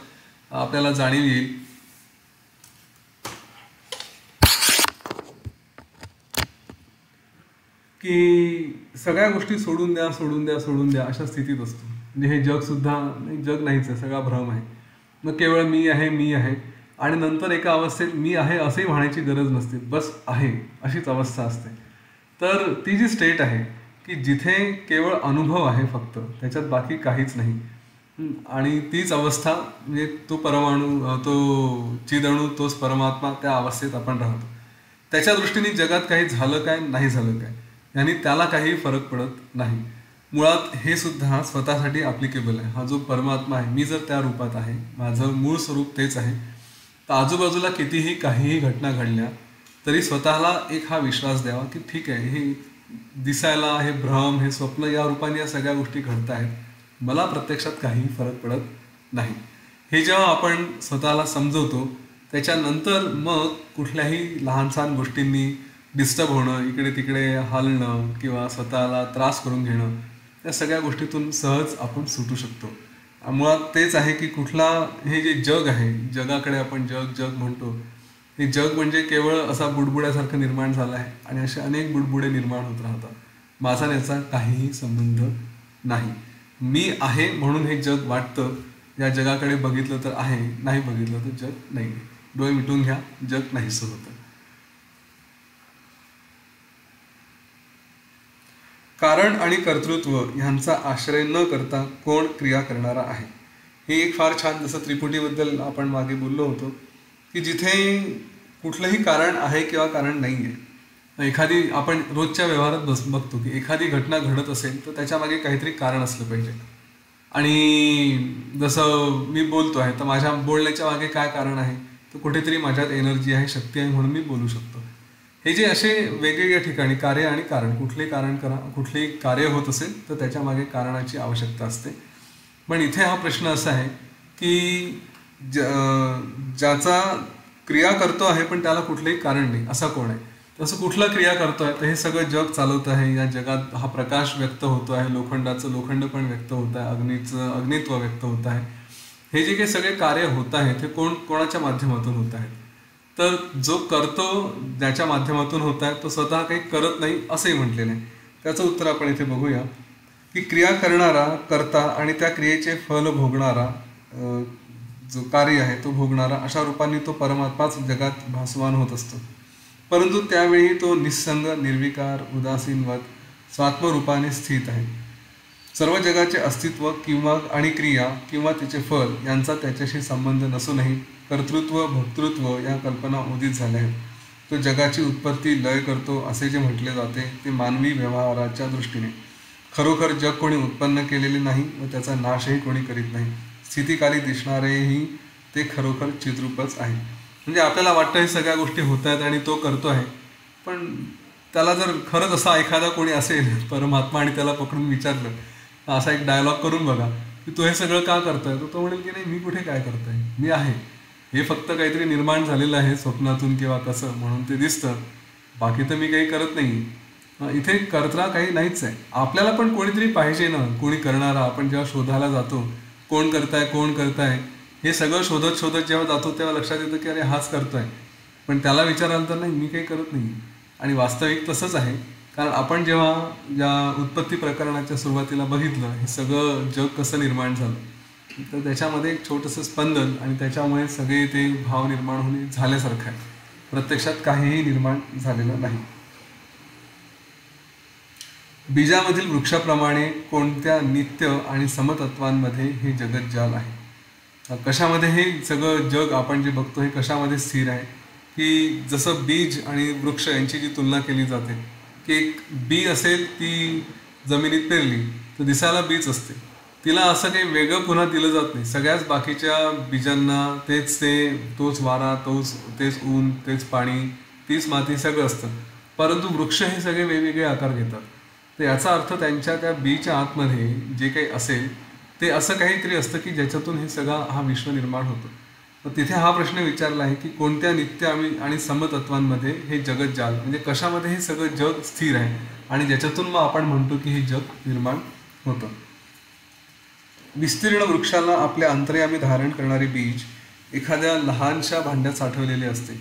आपल्याला जाणीव येईल की सगळ्या गोष्टी सोडून द्या सोडून द्या सोडून द्या अशा स्थितीत असतो. म्हणजे हे जगसुद्धा जग नाहीच आहे, सगळा भ्रम आहे. मग केवळ मी आहे मी आहे, आणि नंतर एका अवस्थेत मी आहे असंही म्हणायची गरज नसते, बस आहे अशीच अवस्था असते. तर ती जी स्टेट आहे की जिथे केवळ अनुभव आहे फक्त, त्याच्यात बाकी काहीच नाही, आणि तीच अवस्था म्हणजे तो परमाणू, तो चिदअणू, तोच परमात्मा, त्या अवस्थेत आपण राहतो. त्याच्या दृष्टीने जगात काही झालं काय, नाही झालं काय, यांनी त्याला काही फरक पडत नाही. मुळात हे सुद्धा स्वतःसाठी ॲप्लिकेबल आहे. हा जो परमात्मा आहे, मी जर त्या रूपात आहे, माझं मूळ स्वरूप तेच आहे, तर आजूबाजूला कितीही काहीही घटना घडल्या तरी स्वतःला एक हा विश्वास द्यावा की ठीक आहे, हे दिसायला, हे भ्रम, हे स्वप्न या रूपाने या सगळ्या गोष्टी घडत आहेत, मला प्रत्यक्षात काहीही फरक पडत नाही. हे जेव्हा आपण स्वतःला समजवतो त्याच्यानंतर मग कुठल्याही लहान सहान गोष्टींनी डिस्टर्ब होणं, इकडे तिकडे हलणं किंवा स्वतःला त्रास करून घेणं, या सगळ्या गोष्टीतून सहज आपण सुटू शकतो. मुळात तेच आहे की कुठला हे जे जग आहे, जगाकडे आपण जग जग म्हणतो, हे जग म्हणजे केवळ असा बुडबुड्यासारखं निर्माण झालं आहे आणि असे अनेक बुडबुडे निर्माण होत राहतात. माझा याचा काहीही संबंध नाही. मी आहे म्हणून हे जग वाटतं. या जगाकडे बघितलं तर आहे, नाही बघितलं तर जग नाही. डोळे मिटून घ्या, जग नाहीसं होतं. कारण आणि कर्तृत्व ह्यांचा आश्रय न करता कोण क्रिया करणारा आहे. हे एक फार छान, जसं त्रिपुटीबद्दल आपण मागे बोललो होतो की जिथे कुठलंही कारण आहे किंवा कारण नाही आहे. एखादी आपण रोजच्या व्यवहारात बघतो की एखादी घटना घडत असेल तर त्याच्यामागे काहीतरी कारण असलं पाहिजे. आणि जसं मी बोलतो आहे तर माझ्या बोलण्याच्या मागे काय कारण आहे, तर कुठेतरी माझ्यात एनर्जी आहे, शक्ती आहे म्हणून मी बोलू शकतो. हे जे असे वेगवेगळ्या ठिकाणी कार्य आणि कारण, कुठलेही कार्य होत असेल तर त्याच्या मागे कारणाची आवश्यकता असते. पण इथे हा प्रश्न असा आहे की ज्याचा क्रिया करतो आहे पण त्याला कुठलंही कारण नाही, असा कोण आहे? तसं कुठला क्रिया करतो आहे, तर हे सगळं जग चालवत आहे. या जगात हा प्रकाश व्यक्त होतो आहे, लोखंडाचं लोखंड पण व्यक्त होत आहे, अग्नीचं अग्नित्व व्यक्त होत आहे. हे जे काही सगळे कार्य होत आहेत हे कोणाच्या माध्यमातून होत आहेत? तर जो करतो, ज्याच्या माध्यमातून होत आहे, तो स्वतः काही करत नाही असंही म्हटलेलं आहे. त्याचं उत्तर आपण इथे बघूया की क्रिया करणारा, कर्ता आणि त्या क्रियेचे फल भोगणारा, जो कार्य आहे तो भोगणारा, अशा रूपाने तो परमात्माच जगात भासमान होत असतो. परंतु त्यावेळी तो निस्संग, निर्विकार, उदासीनवत स्वात्मरूपाने स्थित आहे. सर्व जगाचे अस्तित्व किंवा आणि क्रिया किंवा तिचे फल यांचा त्याच्याशी संबंध नसूनही कर्तृत्व, भोक्तृत्व या कल्पना उदित झाल्या आहेत. तो जगाची उत्पत्ती, लय करतो असे जे म्हटले जाते ते मानवी व्यवहाराच्या दृष्टीने. खरोखर जग कोणी उत्पन्न केलेले नाही व त्याचा नाशही कोणी करीत नाही. स्थितिकाली दिसणारेही ते खरोखर चिद्रूपच आहे. म्हणजे आपल्याला वाटतं हे सगळ्या गोष्टी होत आहेत आणि तो करतो आहे, पण त्याला जर खरंच असा एखादा कोणी असेल परमात्मा आणि त्याला पकडून विचारलं, असा एक डायलॉग करून बघा की तो हे सगळं का करतोय, तो म्हणेल की नाही, मी कुठे काय करतोय, मी आहे, हे फक्त काहीतरी निर्माण झालेलं आहे स्वप्नातून किंवा कसं म्हणून ते दिसतं, बाकी तर मी काही करत नाही. इथे कर्ता काही नाहीच आहे. आपल्याला पण कोणीतरी पाहिजे ना, कोणी करणारा. आपण जेव्हा शोधायला जातो कोण करताय हे सगळं शोधत शोधत जेव्हा जातो तेव्हा लक्षात येतं की अरे हाच करतोय, पण त्याला विचारायला तर नाही, मी काही करत नाही. आणि वास्तविक तसंच आहे. कारण आपण जेव्हा या उत्पत्ती प्रकरणाच्या सुरुवातीला बघितलं हे सगळं जग कसं निर्माण झालं, तर त्याच्यामध्ये एक छोटंसं स्पंदन आणि त्याच्यामुळे सगळे ते भाव निर्माण होणे झाल्यासारखं आहे. प्रत्यक्षात काहीही निर्माण झालेलं नाही. बीजामधील वृक्षाप्रमाणे कोणत्या नित्य आणि समतत्वांमध्ये हे जगज्जाल आहे. कशामध्ये हे सगळं जग आपण जे बघतो हे कशामध्ये स्थिर आहे की जसं बीज आणि वृक्ष यांची जी तुलना केली जाते की एक बी असेल, ती जमिनीत पेरली तर दिसायला बीज असते, तिला असं काही वेगळं पुन्हा दिलं जात नाही. सगळ्याच बाकीच्या बीजांना तोच वारा, तेच ऊन, तेच पाणी, तीच माती सगळं असतं. परंतु वृक्ष हे सगळे वेगवेगळे आकार घेतात. तर याचा अर्थ त्यांच्या त्या बीच्या आतमध्ये जे काही असेल ते असं काहीतरी असतं की ज्याच्यातून हे सगळा हा विश्व निर्माण होतो. तर तिथे हा प्रश्न विचारला आहे की कोणत्या नित्य आणि समतत्वांमध्ये हे जगज्जाल, म्हणजे कशामध्ये हे सगळं जग स्थिर आहे आणि ज्याच्यातून मग आपण म्हणतो की हे जग निर्माण होतं. विस्तीर्ण वृक्षाला आपल्या अंतर्यामी धारण करणारे बीज एखाद्या लहानशा भांड्यात साठवलेले असते.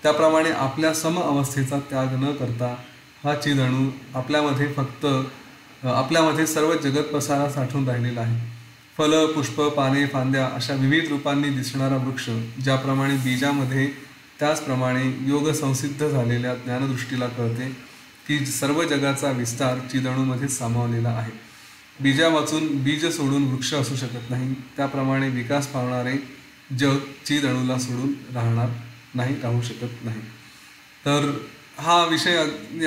त्याप्रमाणे आपल्या सम अवस्थेचा त्याग न करता हा चिदणू आपल्यामध्ये सर्व जगत पसारा साठवून राहिलेला आहे. फलं, पुष्प, पाने, फांद्या अशा विविध रूपांनी दिसणारा वृक्ष ज्याप्रमाणे बीजामध्ये, त्याचप्रमाणे योग संसिद्ध झालेल्या ज्ञानदृष्टीला कळते की सर्व जगाचा विस्तार चिदणूमध्ये सामावलेला आहे. बीजा वाचून बीज सोडून वृक्ष असू शकत नाही, त्याप्रमाणे विकास पावणारे जग चिदणूला सोडून राहू शकत नाही. तर हा विषय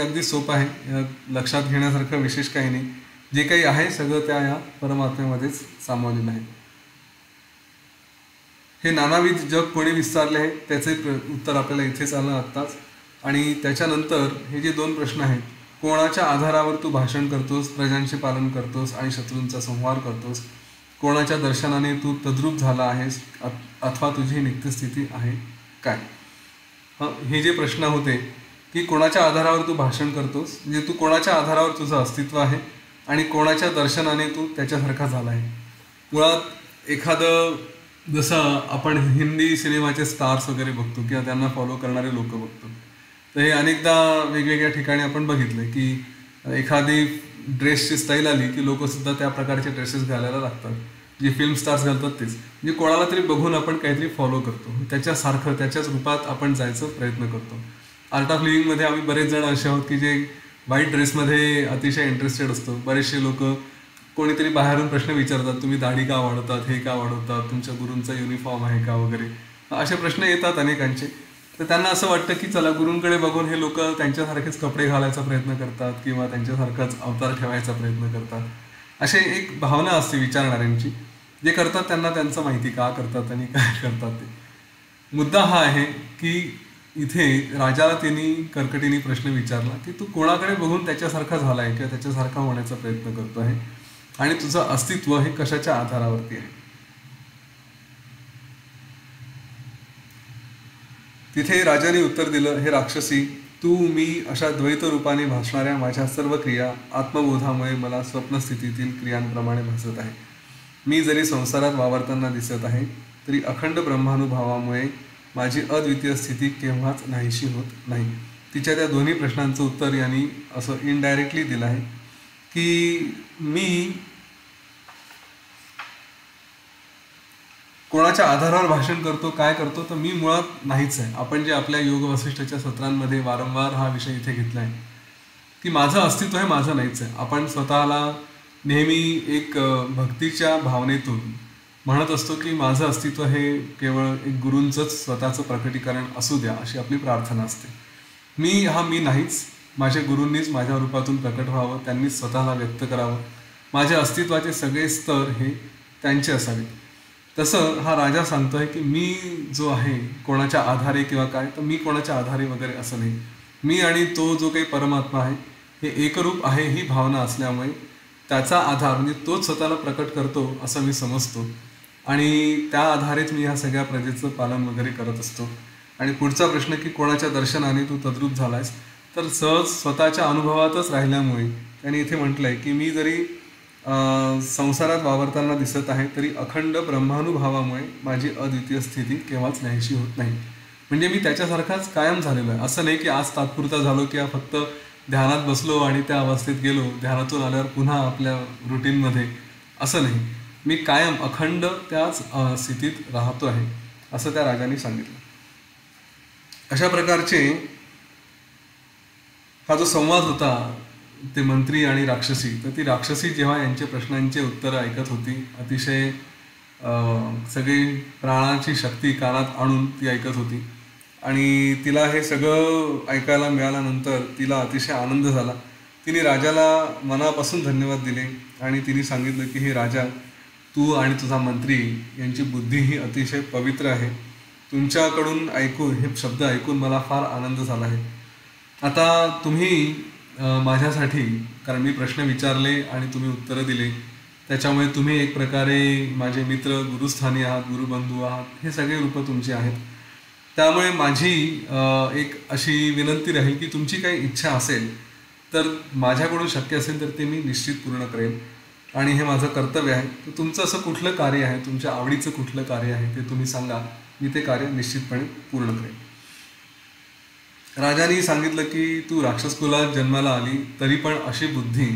अगदी सोपा आहे, यात लक्षात घेण्यासारखं विशेष काही नाही. जे काही आहे सगळं त्या या परमात्म्यामध्येच सामावलेलं आहे. हे नानाविध जग कोणी विस्तारले आहे त्याचे उत्तर आपल्याला इथेच आलं आत्ताच. आणि त्याच्यानंतर हे जे 2 प्रश्न आहेत, कोणाच्या आधारावर तू भाषण करतोस, प्रजांचे पालन करतोस आणि शत्रूंचा संहार करतोस, कोणाच्या दर्शनाने तू तद्रूप झाला आहेस अथवा तुझी नित्यस्थिती आहे काय. हे जे प्रश्न होते की कोणाच्या आधारावर तू भाषण करतोस, म्हणजे तू कोणाच्या आधारावर तुझं अस्तित्व आहे आणि कोणाच्या दर्शनाने तू त्याच्यासारखा झाला आहे. मुळात एखादं, जसं आपण हिंदी सिनेमाचे स्टार्स वगैरे बघतो किंवा त्यांना फॉलो करणारे लोक बघतो, तर हे अनेकदा वेगवेगळ्या ठिकाणी आपण बघितलं की एखादी ड्रेसची स्टाईल आली की लोकसुद्धा त्या प्रकारचे ड्रेसेस घालायला लागतात, जे फिल्म स्टार्स घालतात तेच. म्हणजे कोणाला तरी बघून आपण काहीतरी फॉलो करतो, त्याच्यासारखं त्याच्याच रूपात आपण जायचा प्रयत्न करतो. आर्ट ऑफ लिव्हिंगमध्ये आम्ही बरेच जण असे आहोत की जे व्हाईट ड्रेसमध्ये अतिशय इंटरेस्टेड असतो. बरेचसे लोक कोणीतरी बाहेरून प्रश्न विचारतात, तुम्ही दाढी का वाढवतात, हे का वाढवतात, तुमच्या गुरूंचा युनिफॉर्म आहे का वगैरे, असे प्रश्न येतात अनेकांचे. तर त्यांना असं वाटतं की चला गुरूंकडे बघून हे लोक त्यांच्यासारखेच कपडे घालायचा प्रयत्न करतात किंवा त्यांच्यासारखाच अवतार ठेवायचा प्रयत्न करतात. असे एक भावना असते विचारणाऱ्यांची. जे करतात त्यांना त्यांचं माहिती का करतात आणि काय करतात ते. मुद्दा हा आहे की इथे राजाला त्यांनी कर्कटीने प्रश्न विचारला की तू कोणाकडे बघून त्याच्यासारखा झाला आहे किंवा त्याच्यासारखा होण्याचा प्रयत्न करतो आहे आणि तुझं अस्तित्व हे कशाच्या आधारावरती आहे. तिथे राजाने उत्तर दिलं, हे राक्षसी, तू मी अशा द्वैत रूपाने भासणाऱ्या माझ्या सर्व क्रिया आत्मबोधामुळे मला स्वप्नस्थितीतील क्रियांप्रमाणे भासत आहे. मी जरी संसारात वावरताना दिसत आहे तरी अखंड ब्रह्मानुभावामुळे माझी अद्वितीय स्थिती केव्हाच नाहीशी होत नाही. तिच्या त्या दोन्ही प्रश्नांचं उत्तर यांनी असं इनडायरेक्टली दिलं आहे की मी कोणाच्या आधारावर भाषण करतो, काय करतो, तर मी मुळात नाहीच आहे. आपण जे आपल्या योग वसिष्ठच्या सत्रांमध्ये वारंवार हा विषय इथे घेतला आहे की माझं अस्तित्व हे माझं नाहीच आहे. आपण स्वतःला नेहमी एक भक्तीच्या भावनेतून म्हणत असतो की माझं अस्तित्व हे केवळ एक गुरूंचंच स्वतःचं प्रकटीकरण असू द्या, अशी आपली प्रार्थना असते. मी नाहीच. माझ्या गुरूंनीच माझ्या रूपातून प्रकट व्हावं, त्यांनीच स्वतःला व्यक्त करावं. माझ्या अस्तित्वाचे सगळे स्तर हे त्यांचे असावेत. तसं हा राजा सांगतोय की मी जो आहे कोणाच्या आधारे किंवा काय, तर मी कोणाच्या आधारे वगैरे असं नाही. मी आणि तो जो काही परमात्मा आहे हे एकरूप आहे ही भावना असल्यामुळे त्याचा आधार म्हणजे तोच स्वतःला प्रकट करतो असं मी समजतो आणि त्या आधारेच मी ह्या सगळ्या प्रजेचं पालन वगैरे करत असतो. आणि पुढचा प्रश्न की कोणाच्या दर्शनाने तू तद्रूप झालायस, तर सहज स्वतःच्या अनुभवातच राहिल्यामुळे त्यांनी इथे म्हटलंय की मी जरी संसारात वावरताना दिसत आहे तरी अखंड ब्रह्मानुभावामुळे माझी अद्वितीय स्थिती केव्हाच नाहीशी होत नाही. म्हणजे मी त्याच्यासारखाच कायम झालेलो आहे. असं नाही की आज तात्पुरता झालो किंवा फक्त ध्यानात बसलो आणि त्या अवस्थेत गेलो, ध्यानातून आल्यावर पुन्हा आपल्या रुटीनमध्ये, असं नाही. मी कायम अखंड त्याच स्थितीत राहतो आहे असं त्या राजाने सांगितलं. अशा प्रकारचे हा जो संवाद होता ते मंत्री आणि राक्षसी, तर ती राक्षसी जेव्हा यांच्या प्रश्नांचे उत्तरं ऐकत होती, अतिशय सगळी प्राणाची शक्ती कानात आणून ती ऐकत होती आणि तिला हे सगळं ऐकायला मिळाल्यानंतर तिला अतिशय आनंद झाला. तिने राजाला मनापासून धन्यवाद दिले आणि तिने सांगितलं की हे राजा, तू आणि तुझा मंत्री यांची बुद्धी ही अतिशय पवित्र आहे. तुमच्याकडून हे शब्द ऐकून मला फार आनंद झाला आहे. आता तुम्ही माझ्यासाठी, कारण मी प्रश्न विचारले आणि तुम्ही उत्तरं दिले, त्याच्यामुळे तुम्ही एक प्रकारे माझे मित्र, गुरुस्थानी आहात, गुरुबंधू आहात, हे सगळे रूपं तुमची आहेत. त्यामुळे माझी एक अशी विनंती राहील की तुमची काही इच्छा असेल तर माझ्याकडून शक्य असेल तर ते मी निश्चित पूर्ण करेन आणि हे माझं कर्तव्य आहे. तर तुमचं असं कुठलं कार्य आहे, तुमच्या आवडीचं कुठलं कार्य आहे ते तुम्ही सांगा, मी ते कार्य निश्चितपणे पूर्ण करेन. राजाने सांगितलं की तू राक्षस कुलात जन्माला आली तरी पण अशी बुद्धी,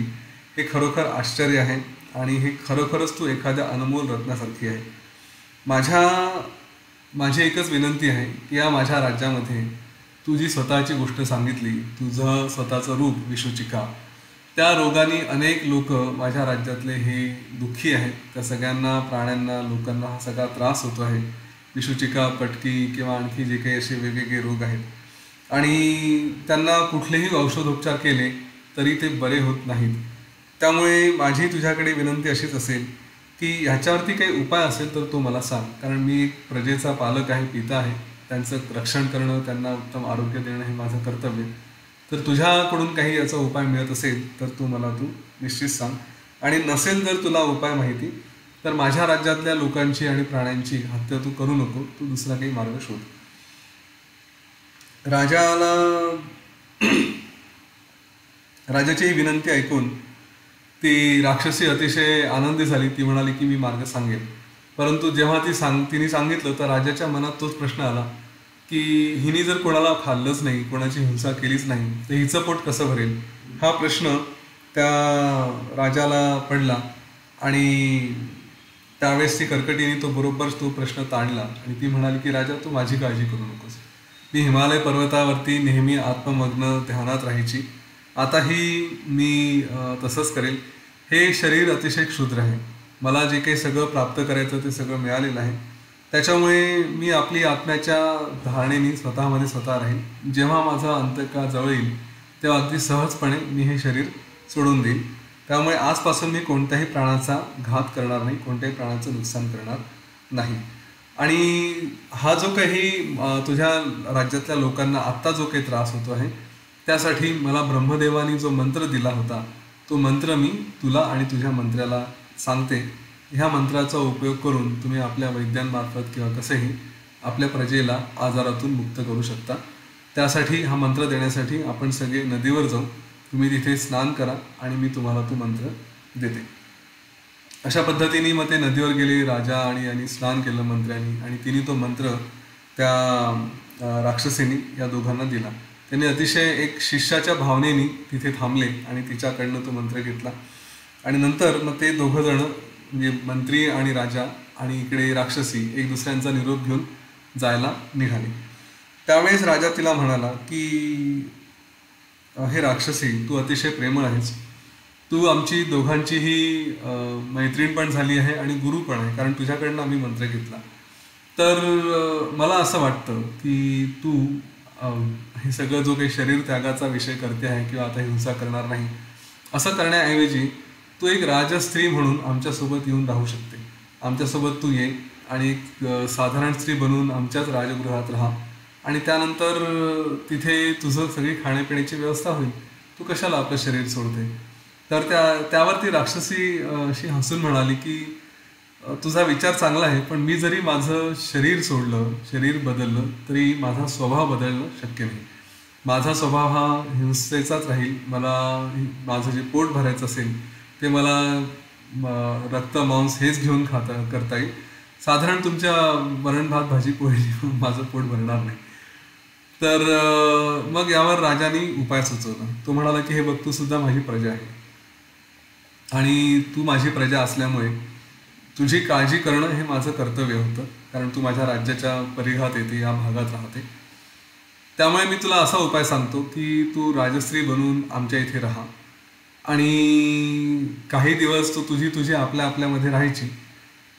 हे खरोखर आश्चर्य आहे आणि हे खरोखरच तू एखाद्या अनमोल रत्नासारखी आहे. माझी एकच विनंती आहे की या माझ्या राज्यामध्ये तू जी स्वतःची गोष्ट सांगितली, तुझं स्वतःचं रूप विषुचिका, त्या रोगाने अनेक लोक माझ्या राज्यातले हे दुःखी आहेत. त्या सगळ्यांना, प्राण्यांना, लोकांना हा सगळा त्रास होतो आहे. विषुचिका, पटकी किंवा आणखी जे काही असे वेगवेगळे रोग आहेत आणि त्यांना कुठलेही औषधोपचार केले तरी ते बरे होत नाहीत. त्यामुळे माझी तुझ्याकडे विनंती अशीच असेल की ह्याच्यावरती काही उपाय असेल तर तो मला सांग, कारण मी एक प्रजेचा पालक आहे, पिता आहे. त्यांचं रक्षण करणं, त्यांना उत्तम आरोग्य देणं हे माझं कर्तव्य. तर तुझ्याकडून काही याचा उपाय मिळत असेल तर तू निश्चित सांग. आणि नसेल जर तुला उपाय माहिती तर माझ्या राज्यातल्या लोकांची आणि प्राण्यांची हत्या तू करू नको, तू दुसरा काही मार्ग शोध. राजाला राजाची ही विनंती ऐकून ती राक्षसी अतिशय आनंदी झाली. ती म्हणाली की मी मार्ग सांगेन. परंतु जेव्हा तिने सांगितलं तर राजाच्या मनात तोच प्रश्न आला की हिने जर कोणाला खाल्लंच नाही, कोणाची हिंसा केलीच नाही, तर हिचं पोट कसं भरेल, हा प्रश्न त्या राजाला पडला. आणि त्यावेळेस ती कर्कटीने बरोबर तो प्रश्न ताणला आणि ती म्हणाली की राजा, तू माझी काळजी करू नकोस. मी हिमालय पर्वतावरती नेहमी आत्ममग्न ध्यानात राहायची. आताही मी तसंच करेल. हे शरीर अतिशय क्षुद्र आहे. मला जे काही सगळं प्राप्त करायचं ते सगळं मिळालेलं आहे. त्याच्यामुळे मी आपली आत्म्याच्या धारणेने स्वतःमध्ये स्वतः राहील. जेव्हा माझा अंतकाळ जवळ येईल तेव्हा अगदी सहजपणे मी हे शरीर सोडून देईन. त्यामुळे आजपासून मी कोणत्याही प्राणाचा घात करणार नाही, कोणत्याही प्राणाचं नुकसान करणार नाही. आणि हा जो काही तुझ्या राज्यातल्या लोकांना आत्ता जो काही त्रास होतो आहे त्यासाठी मला ब्रह्मदेवानी जो मंत्र दिला होता तो मंत्र मी तुला आणि तुझ्या मंत्र्याला सांगते. ह्या मंत्राचा उपयोग करून तुम्ही आपल्या वैद्यांमार्फत किंवा कसेही आपल्या प्रजेला आजारातून मुक्त करू शकता. त्यासाठी हा मंत्र देण्यासाठी आपण सगळे नदीवर जाऊ. तुम्ही तिथे स्नान करा आणि मी तुम्हाला तो मंत्र देते. अशा पद्धतीने मग ते नदीवर गेले राजा आणि स्नान केलं मंत्र्यांनी. आणि तिने तो मंत्र त्या राक्षसीने या दोघांना दिला. त्यांनी अतिशय एक शिष्याच्या भावनेने तिथे थांबले आणि तिच्याकडनं तो मंत्र घेतला. आणि नंतर मग ते दोघं जण म्हणजे मंत्री आणि राजा आणि इकडे राक्षसी एक दुसऱ्यांचा निरोप घेऊन जायला निघाले. त्यावेळेस राजा तिला म्हणाला की हे राक्षसी, तू अतिशय प्रेमळ आहेस. तू आमची दोघांचीही मैत्रीण पण झाली आहे आणि गुरु पण आहे, कारण तुझ्याकडनं आम्ही मंत्र घेतला. तर मला असं वाटतं की तू हे सगळं जो काही शरीर त्यागाचा विषय करते आहे किंवा आता हिंसा करणार नाही असं करण्याऐवजी तू एक राजस्त्री म्हणून आमच्यासोबत येऊन राहू शकते. आमच्यासोबत तू ये आणि एक साधारण स्त्री बनून आमच्याच राजगृहात राहा आणि त्यानंतर तिथे तुझं सगळी खाण्यापिण्याची व्यवस्था होईल. तू कशाला आपलं शरीर सोडते. तर त्यावरती राक्षसी अशी हसून म्हणाली की तुझा विचार चांगला आहे, पण मी जरी माझं शरीर सोडलं, शरीर बदललं तरी माझा स्वभाव बदलणं शक्य नाही. माझा स्वभाव हा हिंसेचाच राहील. मला माझं जे पोट भरायचं असेल ते मला रक्त मांस हेच घेऊन करता येईल. साधारण तुमच्या वरण भात भाजी पोळी माझं पोट भरणार नाही. तर मग यावर राजाने उपाय सुचवला. तो म्हणाला की हे बघ, तू सुद्धा माझी प्रजा आहे आणि तू माझी प्रजा असल्यामुळे तुझी काळजी करणं हे माझं कर्तव्य होतं, कारण तू माझ्या राज्याच्या परिघात येते, या भागात राहते. त्यामुळे मी तुला असा उपाय सांगतो की तू राजश्री बनून आमच्या इथे राहा आणि काही दिवस तू तुझी आपल्यामध्ये राहायची.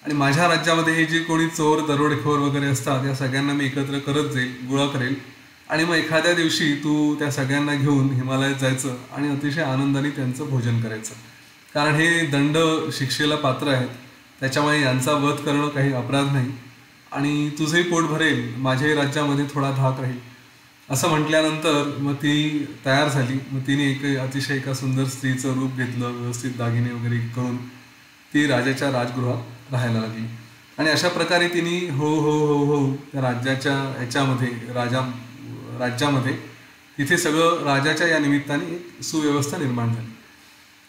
आणि माझ्या राज्यामध्ये हे जे कोणी चोर दरोडेखोर वगैरे असतात या सगळ्यांना मी एकत्र करत जाईल, गोळा करेल. आणि मग एखाद्या दिवशी तू त्या सगळ्यांना घेऊन हिमालयात जायचं आणि अतिशय आनंदाने त्यांचं भोजन करायचं, कारण हे दंड शिक्षेला पात्र आहेत. त्याच्यामुळे यांचा वध करणं काही अपराध नाही आणि तुझंही पोट भरेल, माझ्याही राज्यामध्ये थोडा धाक राहील. असं म्हटल्यानंतर मग ती तयार झाली. मग तिने अतिशय एका सुंदर स्त्रीचं रूप घेतलं, व्यवस्थित दागिने वगैरे करून ती राजाच्या राजगृहात राहायला लागली. आणि अशा प्रकारे तिने हो हो हो हो त्या राज्याच्या ह्याच्यामध्ये राज्यामध्ये तिथे सगळं राजाच्या या निमित्ताने एक सुव्यवस्था निर्माण झाली.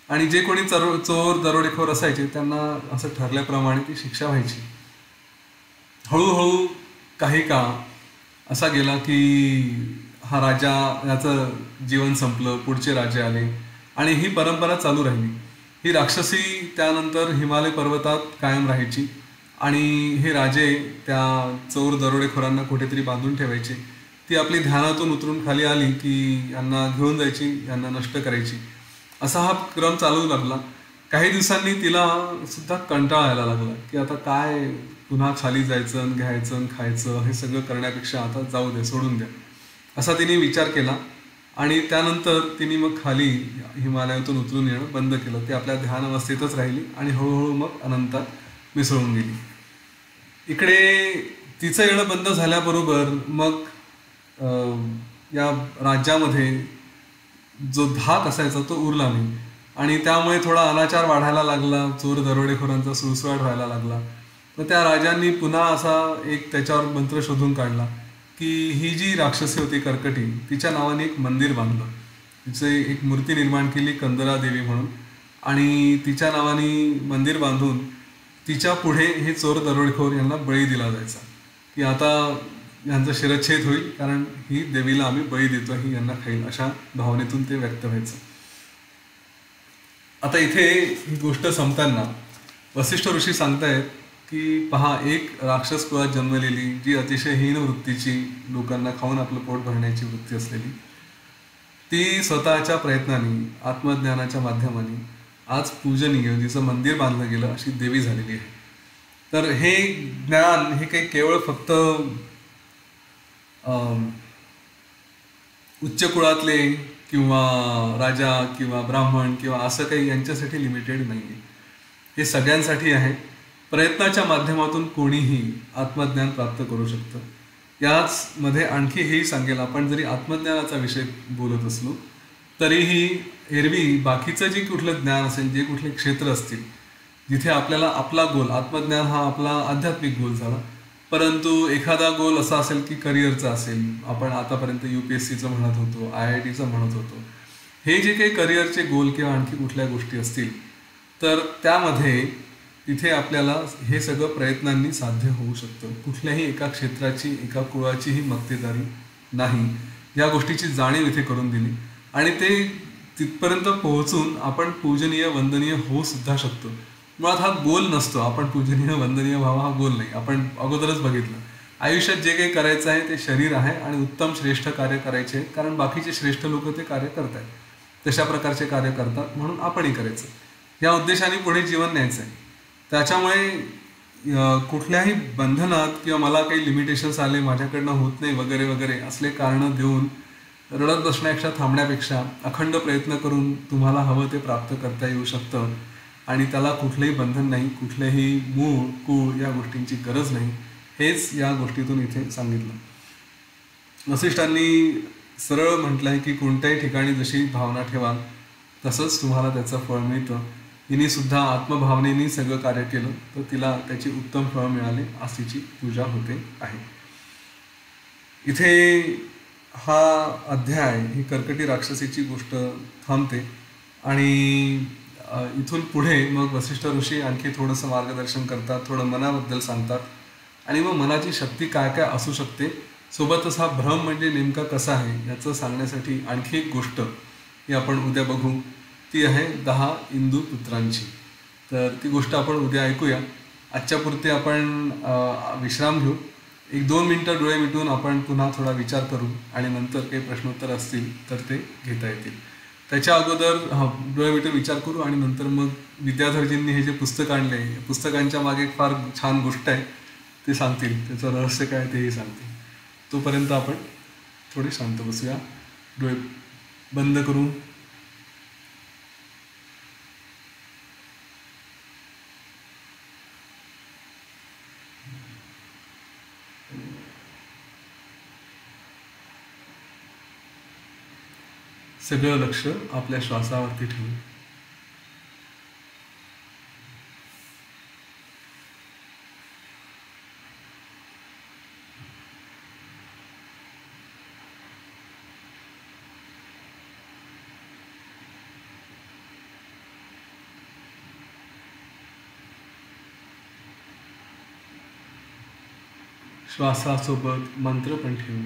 आणि जे कोणी चोर दरोडेखोर असायचे त्यांना असं ठरल्याप्रमाणे ती शिक्षा व्हायची. हळूहळू काही काळ असा गेला की हा राजा याचं जीवन संपलं, पुढचे राजे आले आणि ही परंपरा चालू राहिली. ही राक्षसी त्यानंतर हिमालय पर्वतात कायम राहायची आणि हे राजे त्या चोर दरोडेखोरांना कुठेतरी बांधून ठेवायचे. ती आपली ध्यानातून उतरून खाली आली की यांना घेऊन जायची, यांना नष्ट करायची. असा हा क्रम चालू लागला. काही दिवसांनी तिला सुद्धा कंटाळा यायला लागला की आता काय पुन्हा खाली जायचं, घ्यायचं, खायचं हे सगळं करण्यापेक्षा आता जाऊ दे, सोडून द्या. असा तिने विचार केला आणि त्यानंतर तिने मग खाली हिमालयातून उतरून येणं बंद केलं. ती आपल्या ध्यान अवस्थेतच राहिली आणि हळूहळू मग अनंतात मिसळून गेली. इकडे तिचं येणं बंद झाल्याबरोबर मग या राज्यामध्ये जो धाक असायचा तो उरला नाही आणि त्यामुळे थोडा अनाचार वाढायला लागला, चोर दरोडेखोरांचा सुळसुळाट व्हायला लागला. मग त्या राजांनी पुन्हा असा एक त्याच्यावर मंत्र शोधून काढला की ही जी राक्षसी होती कर्कटी, तिच्या नावाने एक मंदिर बांधलं, तिचे एक मूर्ती निर्माण केली कंदरा देवी म्हणून, आणि तिच्या नावाने मंदिर बांधून तिच्या पुढे हे चोर दरोडेखोर यांना बळी दिला जायचा की आता यांचा शिरच्छेद होईल कारण ही देवीला आम्ही बळी देतो, ही यांना खाईल, अशा भावनेतून ते व्यक्त व्हायचं. आता इथे ही गोष्ट संपताना वसिष्ठ ऋषी सांगतायत की पहा, एक राक्षस कुळात जन्मलेली जी अतिशय हीन वृत्तीची, लोकांना खाऊन आपलं पोट भरण्याची वृत्ती असलेली, ती स्वतःच्या प्रयत्नांनी आत्मज्ञानाच्या माध्यमाने आज पूजनीय, जिचं मंदिर बांधलं गेलं, अशी देवी झालेली आहे. तर हे ज्ञान हे काही केवळ फक्त उच्च कुळातले किंवा राजा किंवा ब्राह्मण किंवा असं काही यांच्यासाठी लिमिटेड नाही आहे. हे सगळ्यांसाठी आहे. प्रयत्नाच्या माध्यमातून कोणीही आत्मज्ञान प्राप्त करू शकतं. याच मध्ये आणखी हेही सांगेल, आपण जरी आत्मज्ञानाचा विषय बोलत असलो तरीही एरवी बाकीचं जे कुठलं ज्ञान असेल, जे कुठले क्षेत्र असतील जिथे आपल्याला आपला गोल, आत्मज्ञान हा आपला आध्यात्मिक गोल झाला, परंतु एखादा गोल असा असेल की करिअरचा असेल, आपण आतापर्यंत UPSCचं म्हणत होतो, IITचं म्हणत होतो, हे जे काही करिअरचे गोल किंवा आणखी कुठल्या गोष्टी असतील तर त्यामध्ये तिथे आपल्याला हे सगळं प्रयत्नांनी साध्य होऊ शकतं. कुठल्याही एका क्षेत्राची, एका कुळाचीही मक्तेदारी नाही, या गोष्टीची जाणीव इथे करून दिली आणि ते तिथपर्यंत पोहोचून आपण पूजनीय वंदनीय होऊ सुद्धा शकतो. मुळात हा गोल नसतो, आपण पूजनीय वंदनीय व्हावा हा गोल नाही. आपण अगोदरच बघितलं, आयुष्यात जे काही करायचं आहे ते शरीर आहे आणि उत्तम श्रेष्ठ कार्य करायचे आहे, कारण बाकीचे श्रेष्ठ लोक ते कार्य करत आहेत, तशा प्रकारचे कार्य करतात, म्हणून आपणही करायचं. या उद्देशाने पुढे जीवन न्यायचं आहे. त्याच्यामुळे कुठल्याही बंधनात किंवा मला काही लिमिटेशन्स आले, माझ्याकडनं होत नाही वगैरे वगैरे असले कारणं देऊन रडत बसण्यापेक्षा, थांबण्यापेक्षा अखंड प्रयत्न करून तुम्हाला हवं ते प्राप्त करता येऊ शकतं आणि त्याला कुठलंही बंधन नाही, कुठलेही मूळ कूळ या गोष्टींची गरज नाही. हेच या गोष्टीतून इथे सांगितलं. वसिष्ठांनी सरळ म्हटलं आहे की कोणत्याही ठिकाणी जशी भावना ठेवाल तसंच तुम्हाला त्याचं फळ मिळतं. हिने सुद्धा आत्मभावनेने सगळं कार्य केलं तर तिला त्याची उत्तम फळ मिळाले, अशीची पूजा होते आहे. इथे हा अध्याय, ही कर्कटी राक्षसीची गोष्ट थांबते आणि इथून पुढे मग वसिष्ठ ऋषी आणखी थोडंसं मार्गदर्शन करतात, थोडं मनाबद्दल सांगतात आणि मग मनाची शक्ती काय काय असू शकते, सोबतच हा भ्रम म्हणजे नेमका कसा आहे याचं सांगण्यासाठी आणखी एक गोष्ट ही आपण उद्या बघू. ती आहे 10 इंदू पुत्रांची. तर ती गोष्ट आपण उद्या ऐकूया. आजच्या पुरते आपण विश्राम घेऊ. 1-2 मिनटं डोळे मिटून आपण पुन्हा थोडा विचार करू आणि नंतर काही प्रश्नोत्तर असतील तर ते घेता येतील. त्याच्या अगोदर डोळे मिटून विचार करू आणि नंतर मग विद्याधरजींनी हे जे पुस्तक आणले, पुस्तकांच्या मागे एक फार छान गोष्ट आहे, ते सांगतील, त्याचं रहस्य काय तेही सांगतील. तोपर्यंत आपण थोडे शांत बसूया, डोळे बंद करू. सगळं लक्ष आपल्या श्वासावरती ठेवू. श्वासासोबत मंत्र पण ठेवू.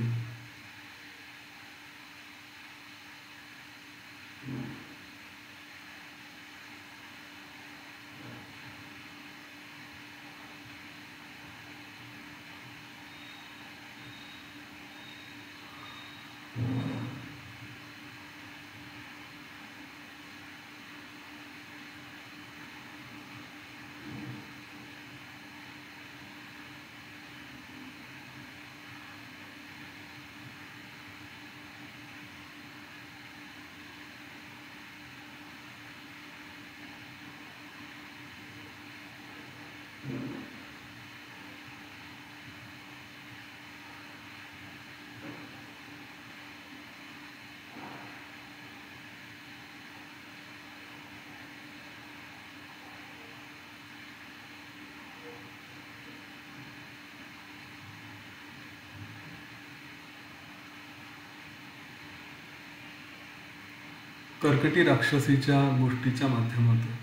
कर्कटी राक्षसीच्या गोष्टीच्या माध्यमातून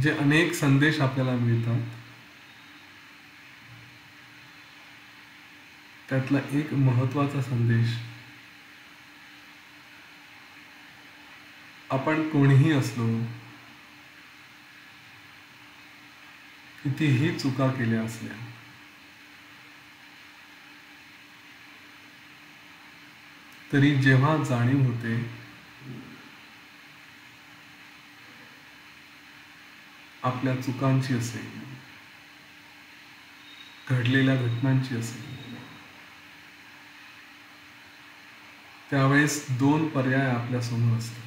जे अनेक संदेश आपल्याला मिळतात, त्यातला एक महत्त्वाचा संदेश, आपण कोणीही असलो, कितीही चुका केल्या असल्या, तरी जेव्हा जाणीव होते आपल्या चुकांची असेल, घडलेल्या घटनांची असेल, त्यावेळेस दोन पर्याय आपल्या समोर असतात.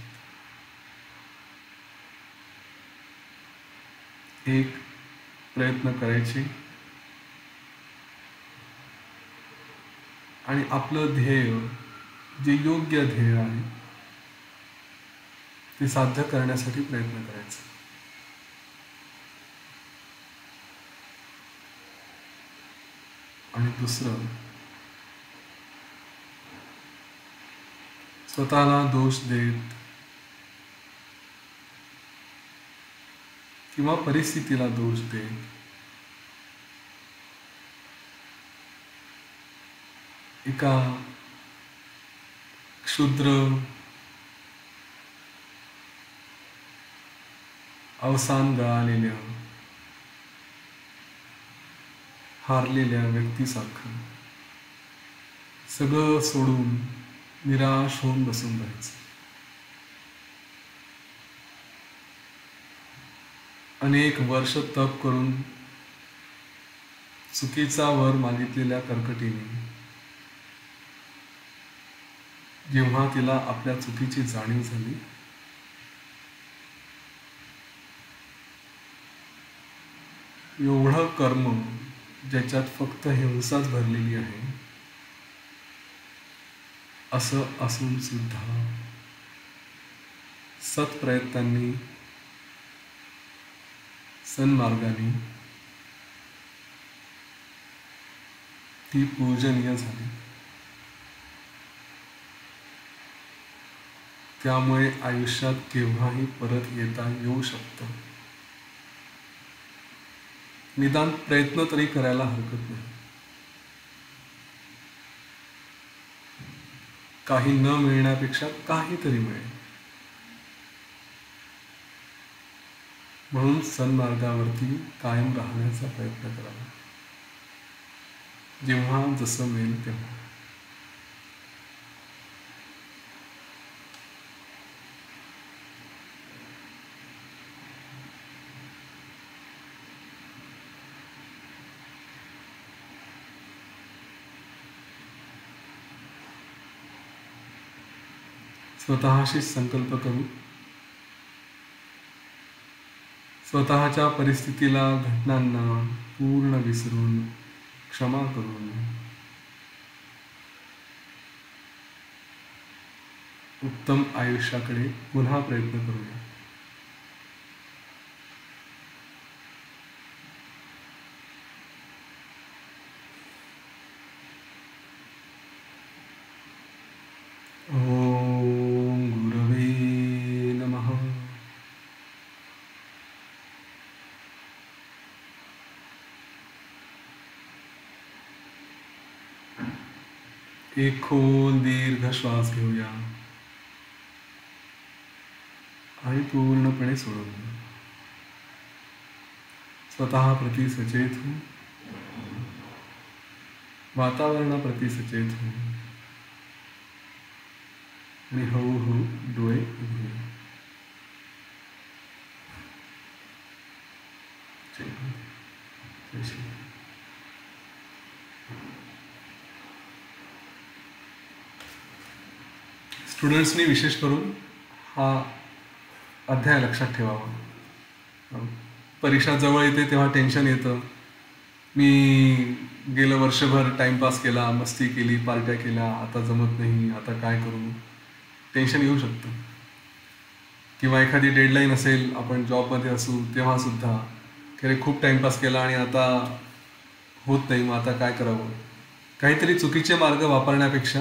एक, प्रयत्न करायचे आणि आपलं ध्येय, जे योग्य ध्येय आहे, ते साध्य करण्यासाठी प्रयत्न करायचा. आणि दुसरं, स्वतःला दोष देत किंवा परिस्थितीला दोष देत एका क्षुद्र अवसान गळालेल्या हारलेल्या व्यक्तीसारखं सगळं सोडून निराश होऊन बसून राहायचं. अनेक वर्ष तप करून चुकीचा वर मागितलेल्या कर्कटीने जेव्हा तिला आपल्या चुकीची जाणीव झाली, एवढं कर्म ज्याच्यात फक्त हिंसाच भरलेली आहे, असं असून सुद्धा सत्प्रयत्नांनी, सन्मार्गाने ती पूजनीय झाली. त्यामुळे आयुष्यात केव्हाही परत येता येऊ शकतं. निदान प्रयत्न तरी करायला हरकत नाही. काही न मिळण्यापेक्षा काहीतरी मिळेल. म्हणून सन्मार्गावरती कायम राहण्याचा प्रयत्न करावा, जेव्हा जसं मिळेल तेव्हा. स्वतःशी संकल्प करू, स्वतःच्या परिस्थितीला, घटनांना पूर्ण विसरून, क्षमा करून उत्तम आयुष्याकडे पुन्हा प्रयत्न करूया. ओम गुरवे नमः. एक खोल दीर्घ श्वास घेऊया आणि पूर्णपणे सोडून देऊ. स्वतःप्रती सचेत होऊ, वातावरणाप्रती सचेत होऊ आणि हळूहळू डोळे उघडू. स्टुडंट्सनी विशेष करून हा अध्याय लक्षात ठेवावा. परीक्षा जवळ येते तेव्हा टेन्शन येतं. मी गेलं वर्षभर टाइमपास केला, मस्ती केली, पार्ट्या केल्या, आता जमत नाही, आता काय करू, टेन्शन येऊ शकतं. किंवा एखादी डेडलाईन असेल, आपण जॉबमध्ये असू तेव्हा सुद्धा खरे खूप टाइमपास केला आणि आता होत नाही, मग आता काय करावं. काहीतरी चुकीचे मार्ग वापरण्यापेक्षा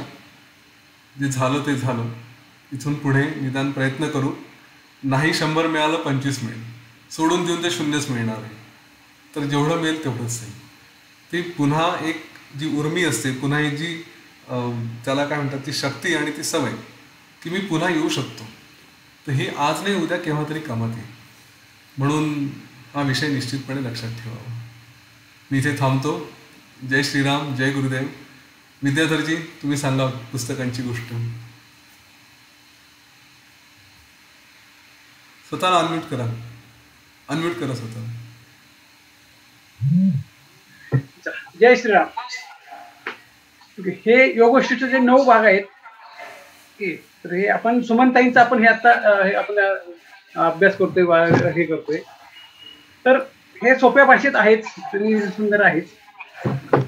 जे झालं ते झालं, इथून पुढे निदान प्रयत्न करू, नाही 100 मिळालं 25 मिळेल, सोडून देऊन ते शून्यच मिळणार आहे. तर जेवढं मिळेल तेवढंच आहे. ती पुन्हा एक जी उर्मी असते, पुन्हा एक जी त्याला काय म्हणतात ती शक्ती आणि ती सवय की मी पुन्हा येऊ शकतो, तर ही आज नाही उद्या केव्हा तरी कामात येईल. म्हणून हा विषय निश्चितपणे लक्षात ठेवावा. मी इथे थांबतो. जय श्रीराम, जय गुरुदेव. विद्याधरजी, तुम्ही सांगा पुस्तकांची गोष्ट. स्वतःला अनम्यूट करा, अनम्यूट करा स्वतःला. जय श्रीराम. हे योगशिष्टचे जे 9 भाग आहेत, तर हे आपण सुमनताईंचा आपण हे आता आपण अभ्यास करतोय, हे करतोय. तर हे सोप्या भाषेत आहेत, सुंदर आहेत.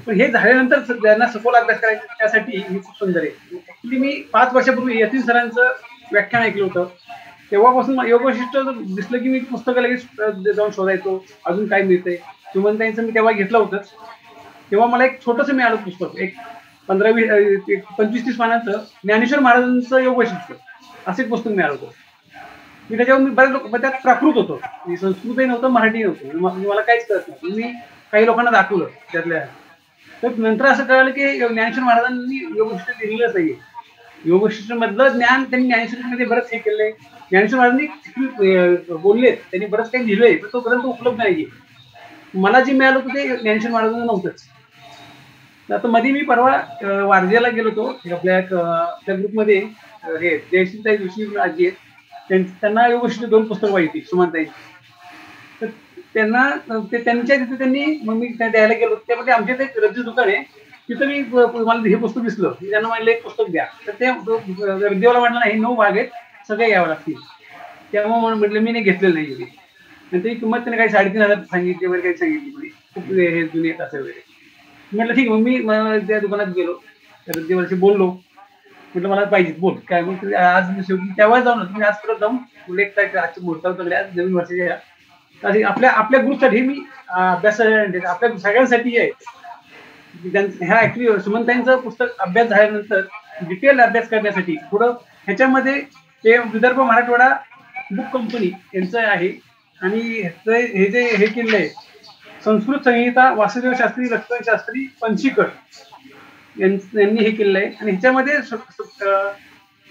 पण हे झाल्यानंतर ज्यांना सखोल अभ्यास करायचा त्यासाठी हे खूप सुंदर आहे. ऍक्च्युली मी 5 वर्षापूर्वी यतीन सरांचं व्याख्यान ऐकलं होतं. तेव्हापासून योगशिष्ट दिसलं की मी पुस्तकं लगेच जाऊन शोधायचो, अजून काय मिळतंय. सुमनताईंचं मी तेव्हा घेतलं होतं. तेव्हा मला एक छोटंसं मिळालं पुस्तक, एक 25-30 पानांचं ज्ञानेश्वर महाराजांचं योगशिष्ट असं एक पुस्तक मिळालं होतं. मी त्याच्यावर बऱ्याच लोक त्यात प्राकृत होतो, संस्कृतही नव्हतं, मराठी नव्हतं. मला काहीच कळत नाही. मी काही लोकांना दाखवलं त्यातल्या. तर नंतर असं कळलं की ज्ञानेश्वर महाराजांनी योगशिष्ट लिहिलेलंच नाहीये. योगशिष्ट मधलं ज्ञान त्यांनी ज्ञानेश्वरीमध्ये बरंच हे केलंय. ज्ञानेश्वर महाराजांनी बोललेत, त्यांनी बरंच काही लिहिलंय, पण तो ग्रंथ उपलब्ध नाहीये. मला जे मिळालं होतं ते ज्ञानेश्वर महाराजांना नव्हतंच. आता मध्ये मी परवा वारजेला गेलो होतो. आपल्या ग्रुपमध्ये हे जयश्रीताई जोशी आजी आहेत, त्यांना योगशिष्ट 2 पुस्तकं पाहिजे सुमनताईंची. तर त्यांना त्यांच्या तिथे त्यांनी मग मी द्यायला गेलो. त्यामध्ये आमच्या ते रद्दी दुकान आहे, तिथं मी मला हे पुस्तक दिसलं. त्यांना म्हणलं एक पुस्तक द्या. तर ते रद्दीवाला म्हटलं नाही, 9 भाग आहेत, सगळे घ्यावं लागतील. त्यामुळे म्हटलं मी नाही घेतलेलं नाही. आणि त्याची किंमत त्याने काही 3,500 सांगितली वगैरे, काही सांगितली, खूप हे जुने असं वगैरे. म्हटलं ठीक. मग मी त्या दुकानात गेलो, रद्दीवरशी बोललो, म्हटलं मला पाहिजे, बोल काय. मग आज मी शेवटी तेव्हा जाऊन तुम्ही आज परत जाऊन तुला एक काय आजच्या मुहूर्तावर आज नवीन वर्षाच्या आपल्या ग्रुपसाठी मी अभ्यास आपल्या सगळ्यांसाठी आहे. ह्या ऍक्च्युली सुमनताईंचं पुस्तक अभ्यास झाल्यानंतर डिटेल अभ्यास करण्यासाठी थोडं ह्याच्यामध्ये ते विदर्भ मराठवाडा बुक कंपनी यांचं आहे. आणि हे जे हे केलेलं आहे, संस्कृत संहिता वासुदेव शास्त्री, लक्ष्मण शास्त्री, पंचीकर यांनी हे केलेलं आहे. आणि ह्याच्यामध्ये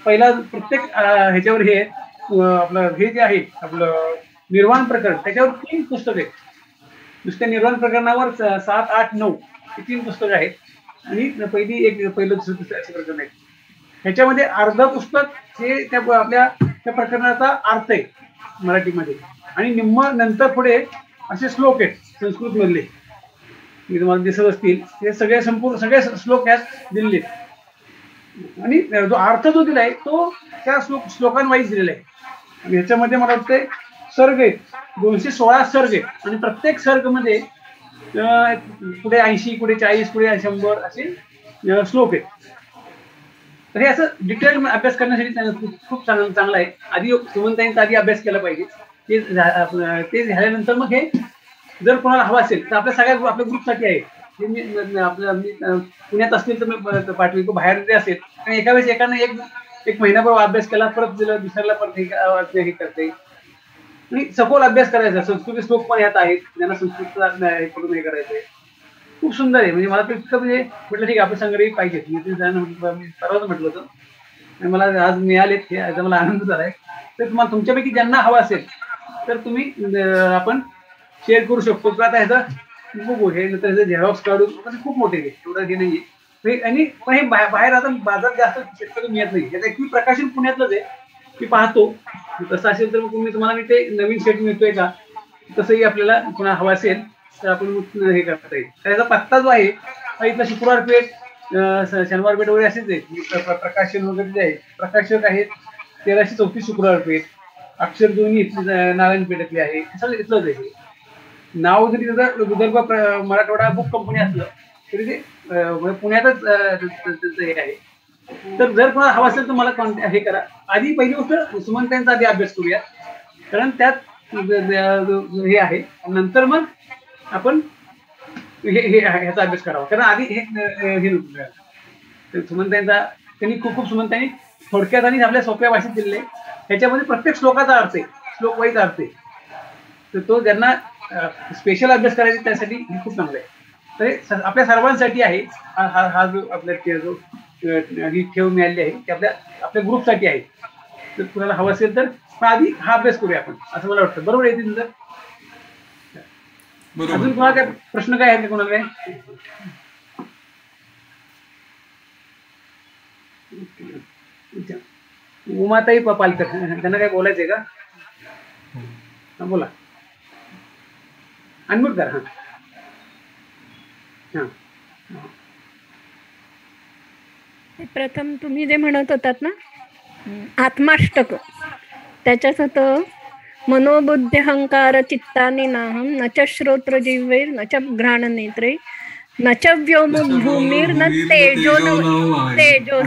पहिला प्रत्येक ह्याच्यावर हे आपलं हे जे आहे आपलं निर्वाण प्रकरण, त्याच्यावर 3 पुस्तकं आहेत. नुसत्या निर्वाण प्रकरणावर 7, 8, 9 ही 3 पुस्तकं आहेत. आणि पहिलं दुसरं तिसरं असे प्रकरण आहेत. ह्याच्यामध्ये अर्ध पुस्तक हे त्या आपल्या त्या प्रकरणाचा अर्थ आहे मराठीमध्ये, आणि निम्म नंतर पुढे असे श्लोक आहेत संस्कृत मधले, मी तुम्हाला दिसत असतील. हे सगळे संपूर्ण सगळे श्लोक यात दिलेले. आणि जो अर्थ जो दिलाय तो त्या श्लोकांवाईज दिलेला आहे. आणि ह्याच्यामध्ये मला वाटतं सर्ग आहेत, 216 सर्ग आहेत. आणि प्रत्येक सर्ग मध्ये पुढे 80, पुढे 40, पुढे 100 असे श्लोक आहेत. तर हे असं डिटेल अभ्यास करण्यासाठी खूप चांगलं आहे. आधी सुमनताईंचा आधी अभ्यास केला पाहिजे. ते झाल्यानंतर मग हे जर कोणाला हवं असेल तर आपल्या ग्रुपसाठी आहे. मी पुण्यात असतील तर मी पाठवितो, बाहेर जरी असेल आणि एका वेळेस एकानं एक महिनाभर अभ्यास केला, परत दिलं दुसऱ्याला परत हे करते. आणि सखोल अभ्यास करायचा. संस्कृती श्लोक पण यात आहेत, ज्यांना संस्कृत हे करून हे करायचंय. खूप सुंदर आहे. म्हणजे मला ते इतकं म्हणजे म्हटलं ठीक आहे आपण संग्रही पाहिजेत. मी परवाच म्हटलं होतं आणि मला आज मिळालेत, हे याचा मला आनंद झालाय. तर तुम्हाला तुमच्यापैकी ज्यांना हवा असेल तर तुम्ही आपण शेअर करू शकतो. किंवा आता ह्याचं बघू, हे नंतर झेरॉक्स काढून खूप मोठे आहे, एवढं हे नाहीये. आणि पण हे बाहेर आता बाजारात जास्त शेतकरी मिळत नाही. याचं ऍक्च्युली प्रकाशन पुण्यातलंच आहे, मी पाहतो. तसं असेल तर तुम्हाला ते नवीन सेट मिळतोय का, तसंही आपल्याला पुन्हा हवा असेल तर आपण हे करता येईल. त्याचा पत्ता जो आहे इथला शुक्रवार पेठ, शनिवार पेठ वगैरे असेच आहे. प्रकाशन वगैरे जे आहे, प्रकाशक आहेत 1334 शुक्रवार पेठ, अक्षर दोन्ही नारायण पेठतली आहे. सगळं इथलंच आहे. नाव जरी त्याचं विदर्भ मराठवाडा बुक कंपनी असलं तरी ते पुण्यातच त्याचं हे आहे. तर जर कोणाला हवा असेल तर मला हे करा. आधी पहिली गोष्ट सुमनताईंचा आधी अभ्यास करूया, कारण त्यात हे आहे. नंतर मग आपण ह्याचा अभ्यास करावा, कारण आधी हे नको. सुमनताईंचा त्यांनी खूप सुमंतांनी थोडक्यात आणि आपल्या सोप्या भाषेत दिलेले. ह्याच्यामध्ये प्रत्येक श्लोकाचा अर्थ आहे, श्लोक वाईज अर्थ आहे. तर तो ज्यांना स्पेशल अभ्यास करायचा त्यासाठी हे खूप चांगलं आहे. तर आपल्या सर्वांसाठी आहे हा जो आपल्या जो ही ठेव मिळाली आहे ती आपल्या ग्रुपसाठी आहे. तर कुणाला हवं असेल तर आधी हा अभ्यास करूया आपण, असं मला वाटतं. बरोबर आहे तुमचं? अजून कोणाला काय प्रश्न काय आहेत का कोणाला काय? उमाताई पालकर, त्यांना काय बोलायचंय का? बोला, अनम्यूट करा. प्रथम तुम्ही जे म्हणत होतात ना आत्माष्टक, त्याच्यात होतं मनोबुद्धी अहंकार चित्तानी नाहम न च श्रोत्र जिव्हैर न च घ्राण नेत्रे न च व्योमभूमीर न तेजोन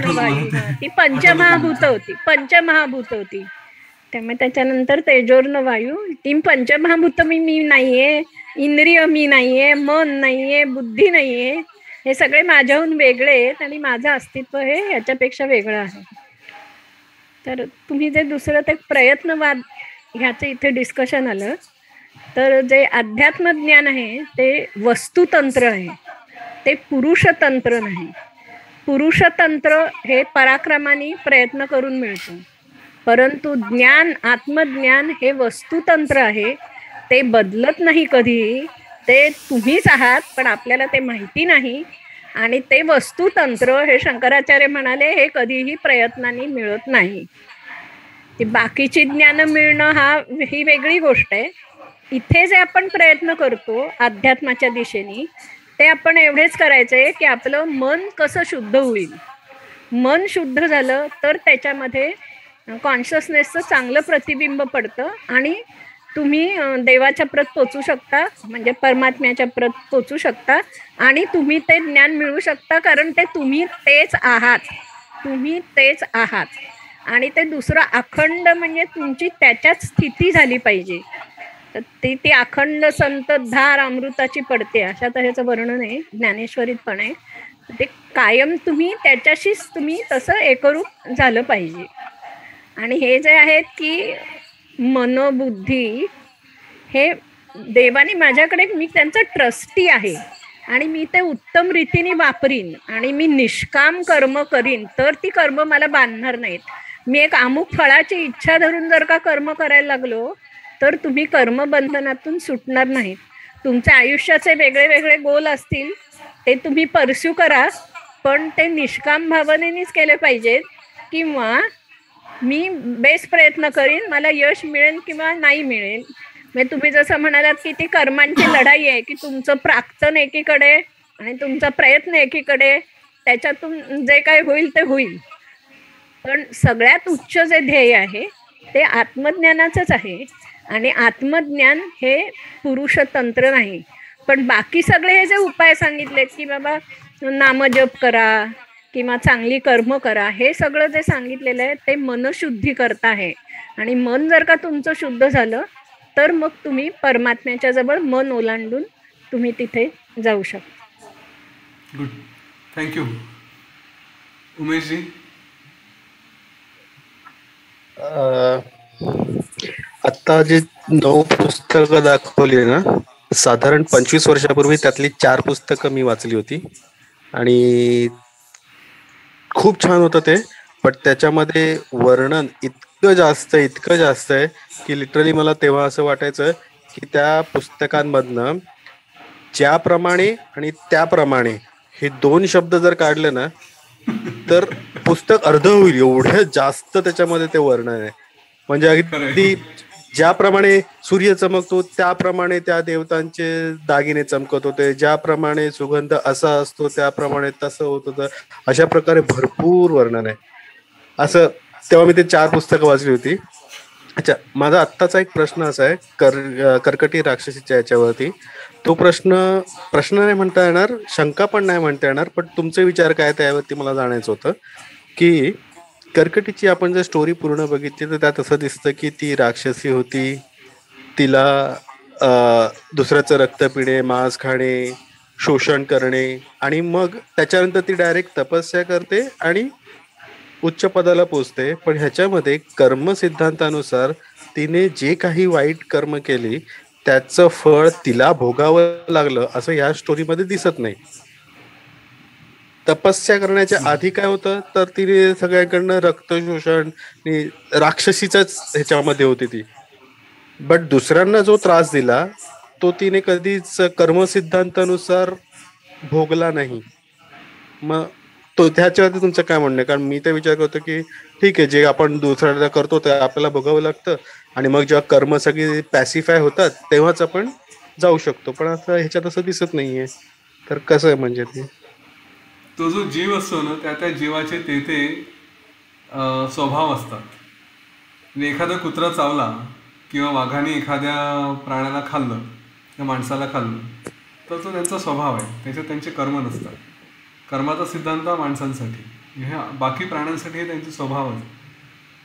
वायू. ती पंचमहाभूत होती. त्यामुळे त्याच्यानंतर तेजोर्न वायू, ती पंचमहाभूत मी नाहीये, इंद्रिय मी नाहीये, मन नाहीये, बुद्धी नाहीये, हे सगळे माझ्याहून वेगळे आहेत आणि माझं अस्तित्व हे याच्यापेक्षा वेगळं आहे. तर तुम्ही जे दुसरं ते प्रयत्नवाद ह्याचं इथे डिस्कशन आलं, तर जे अध्यात्मज्ञान आहे ते वस्तुतंत्र आहे, ते पुरुषतंत्र नाही. पुरुषतंत्र हे पराक्रमाने प्रयत्न करून मिळतं, परंतु ज्ञान, आत्मज्ञान हे वस्तुतंत्र आहे. ते बदलत नाही कधी, ते तुम्हीच आहात पण आपल्याला ते माहिती नाही. आणि ते वस्तुतंत्र हे शंकराचार्य म्हणाले हे कधीही प्रयत्नाने मिळत नाही. ती बाकीची ज्ञान मिळणं ही वेगळी गोष्ट आहे. इथे जे आपण प्रयत्न करतो अध्यात्माच्या दिशेने, ते आपण एवढेच करायचंय की आपलं मन कसं शुद्ध होईल. मन शुद्ध झालं तर त्याच्यामध्ये कॉन्शियसनेसचं चांगलं प्रतिबिंब पडतं आणि तुम्ही देवाच्या प्रत पोचू शकता, म्हणजे परमात्म्याच्या प्रत पोचू शकता आणि तुम्ही ते ज्ञान मिळवू शकता, कारण ते तुम्ही तेच आहात. आणि ते दुसरं अखंड म्हणजे तुमची त्याच्यात स्थिती झाली पाहिजे. तर ती अखंड संततधार अमृताची पडते, अशा तऱ्हेचं वर्णन आहे ज्ञानेश्वरीत पण आहे. ते कायम तुम्ही त्याच्याशीच तुम्ही तसं एकरूप झालं पाहिजे. आणि हे जे आहेत की मनोबुद्धी, हे देवाने माझ्याकडे, मी त्यांचा ट्रस्टी आहे आणि मी ते उत्तम रीतीने वापरीन आणि मी निष्काम कर्म करीन, तर ती कर्म मला बांधणार नाहीत. मी एक अमुक फळाची इच्छा धरून जर का कर्म करायला लागलो तर तुम्ही कर्मबंधनातून सुटणार नाहीत. तुमच्या आयुष्याचे वेगळे वेगळे गोल असतील, ते तुम्ही परस्यू करा, पण ते निष्काम भावनेनेच केले पाहिजेत. किंवा मी बेस्ट प्रयत्न करीन, मला यश मिळेल किंवा नाही मिळेल. म्हणजे तुम्ही जसं म्हणालात की ती कर्मांची लढाई आहे, की तुमचं प्राक्तन एकीकडे आणि तुमचा प्रयत्न एकीकडे, त्याच्यातून जे काय होईल ते होईल. पण सगळ्यात उच्च जे ध्येय आहे ते आत्मज्ञानाचंच आहे. आणि आत्मज्ञान हे पुरुषतंत्र नाही. पण बाकी सगळे हे जे उपाय सांगितलेत की बाबा नामजप करा किंवा चांगली कर्म करा, हे सगळं जे सांगितलेलं आहे ते मनशुद्धी करता आहे. आणि मन जर का तुमचं शुद्ध झालं तर मग तुम्ही परमात्म्याच्या जवळ मन ओलांडून तुम्ही तिथे जाऊ शकता. Good, thank you. उमेशजी. आता जे 9 पुस्तकं दाखवली ना, साधारण 25 वर्षापूर्वी त्यातली 4 पुस्तकं मी वाचली होती आणि खूप छान होतं ते. पण त्याच्यामध्ये वर्णन इतकं जास्त आहे की लिटरली मला तेव्हा असं वाटायचं की त्या पुस्तकांमधनं ज्याप्रमाणे आणि त्याप्रमाणे हे 2 शब्द जर काढले ना तर पुस्तक अर्ध होईल, एवढं जास्त त्याच्यामध्ये ते वर्णन आहे. म्हणजे अगदी ज्याप्रमाणे सूर्य चमकतो त्याप्रमाणे त्या देवतांचे दागिने चमकत होते, ज्याप्रमाणे सुगंध असा असतो त्याप्रमाणे तसं होत होतं, अशा प्रकारे भरपूर वर्णन आहे. असं तेव्हा मी ते 4 पुस्तकं वाचली होती. अच्छा, माझा आत्ताचा एक प्रश्न असा आहे कर्कटी राक्षसीच्या याच्यावरती. तो प्रश्न नाही म्हणता येणार, शंका पण नाही म्हणता येणार, पण तुमचे विचार काय त्यावरती मला जाणायचं होतं. की कर्कटीची आपण जर स्टोरी पूर्ण बघितली तर त्यात असं दिसतं की ती राक्षसी होती, तिला दुसऱ्याचं रक्त पिणे, मांस खाणे, शोषण करणे आणि मग त्याच्यानंतर ती डायरेक्ट तपस्या करते आणि उच्च पदाला पोचते. पण ह्याच्यामध्ये कर्म सिद्धांतानुसार तिने जे काही वाईट कर्म केली त्याचं फळ तिला भोगावं लागलं असं ह्या स्टोरीमध्ये दिसत नाही. तपस्या करण्याच्या आधी काय होतं तर तिने सगळ्यांकडनं रक्त शोषण आणि राक्षसीच्याच ह्याच्यामध्ये होती ती. बट दुसऱ्यांना जो त्रास दिला तो तिने कधीच कर्मसिद्धांतानुसार भोगला नाही. मग तो त्याच्यावरती तुमचं काय म्हणणं आहे? कारण मी तर विचार करतो की ठीक आहे, जे आपण दुसऱ्याला करतो ते आपल्याला भोगावं लागतं आणि मग जेव्हा कर्म सगळी पॅसिफाय होतात तेव्हाच आपण जाऊ शकतो. पण असं ह्याच्यात असं दिसत नाहीये. तर कसं आहे म्हणजे ते? तो जो जीव असतो ना त्या जीवाचे ते स्वभाव असतात. म्हणजे एखादा कुत्रा चावला किंवा वाघाने एखाद्या प्राण्याला खाल्लं त्या माणसाला खाल्लं तर तो त्यांचा स्वभाव आहे, त्याच्यात त्यांचे कर्म नसतात. कर्माचा सिद्धांत हा माणसांसाठी, हे बाकी प्राण्यांसाठी हे त्यांचे स्वभावच.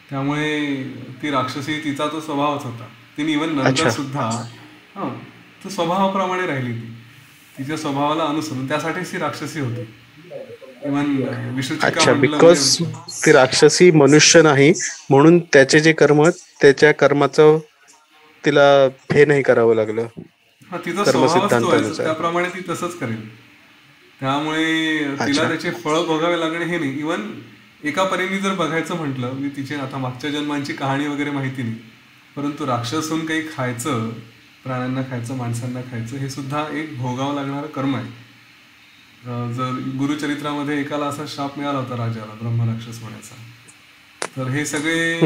त्यामुळे ती राक्षसी तिचा तो स्वभावच होता. तिने इव्हन नंतर अच्छा. सुद्धा तो स्वभावाप्रमाणे राहिली. तिच्या स्वभावाला अनुसरून त्यासाठीच ती राक्षसी होती. इव्हन विष्णुचिका अच्छा, म्हटलं बिकॉज म्हणजे ती राक्षसी मनुष्य नाही म्हणून त्याचे जे कर्म त्याच्या कर्माचं तिला हे नाही करावं लागलं तिचा कर्म स्वभावच तो आहे, तर सिद्धांतानुसार. त्याप्रमाणे ती तसंच करेल. त्यामुळे तिला अच्छा. त्याचे फळ भोगावे लागणे हे नाही. इव्हन एका परीने जर बघायचं म्हटलं, मी तिचे आता मागच्या जन्मांची कहाणी वगैरे माहिती नाही, परंतु राक्षस होऊन काही खायचं, प्राण्यांना खायचं, माणसांना खायचं, हे सुद्धा एक भोगावं लागणारं कर्म आहे. जर गुरुचरित्रामध्ये एकाला असा शाप मिळाला होता राजाला, ब्रह्मराक्षस होण्याचा. तर हे सगळे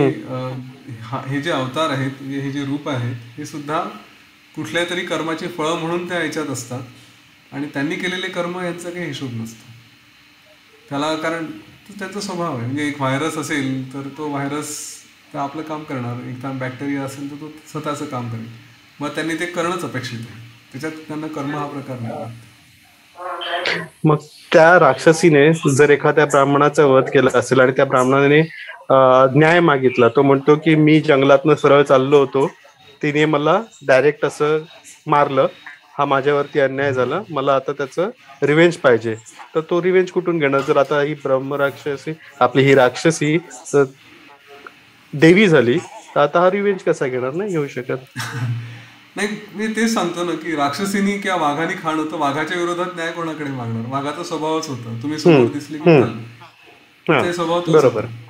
हे जे अवतार आहेत, हे जे रूप आहेत, हे सुद्धा कुठल्या तरी कर्माचे फळं म्हणून त्या याच्यात असतात आणि त्यांनी केलेले कर्म यांचा काही हिशोब नसतो त्याला. कारण तो त्यांचा स्वभाव आहे. म्हणजे एक व्हायरस असेल तर तो व्हायरस तर आपलं काम करणार, एकदा बॅक्टेरिया असेल तर तो स्वतःचं काम करेल. मग त्यांनी ते करणंच अपेक्षित आहे, त्याच्यात त्यांना कर्म हा प्रकार नाही. मग त्या राक्षसीने जर एखाद्या ब्राह्मणाचा वध केला असेल आणि त्या ब्राह्मणाने न्याय मागितला, तो म्हणतो की मी जंगलातनं सरळ चाललो होतो, तिने मला डायरेक्ट असं मारलं, हा माझ्यावरती अन्याय झाला, मला आता त्याचं रिव्हेंज पाहिजे. तर तो रिव्हेंज कुठून घेणार? जर आता ही ब्रह्मराक्षसी आपली ही राक्षसी देवी झाली तर आता हा रिव्हेंज कसा घेणार? नाही घेऊ शकत. नाही, मी तेच सांगतो ना की राक्षसीनी किंवा वाघाने खाणं, तर वाघाच्या विरोधात न्याय कोणाकडे मागणार? वाघाचा स्वभावच होता, तुम्ही समोर दिसले की खाल्लं. ते स्वभाव तोच बरोबर. होता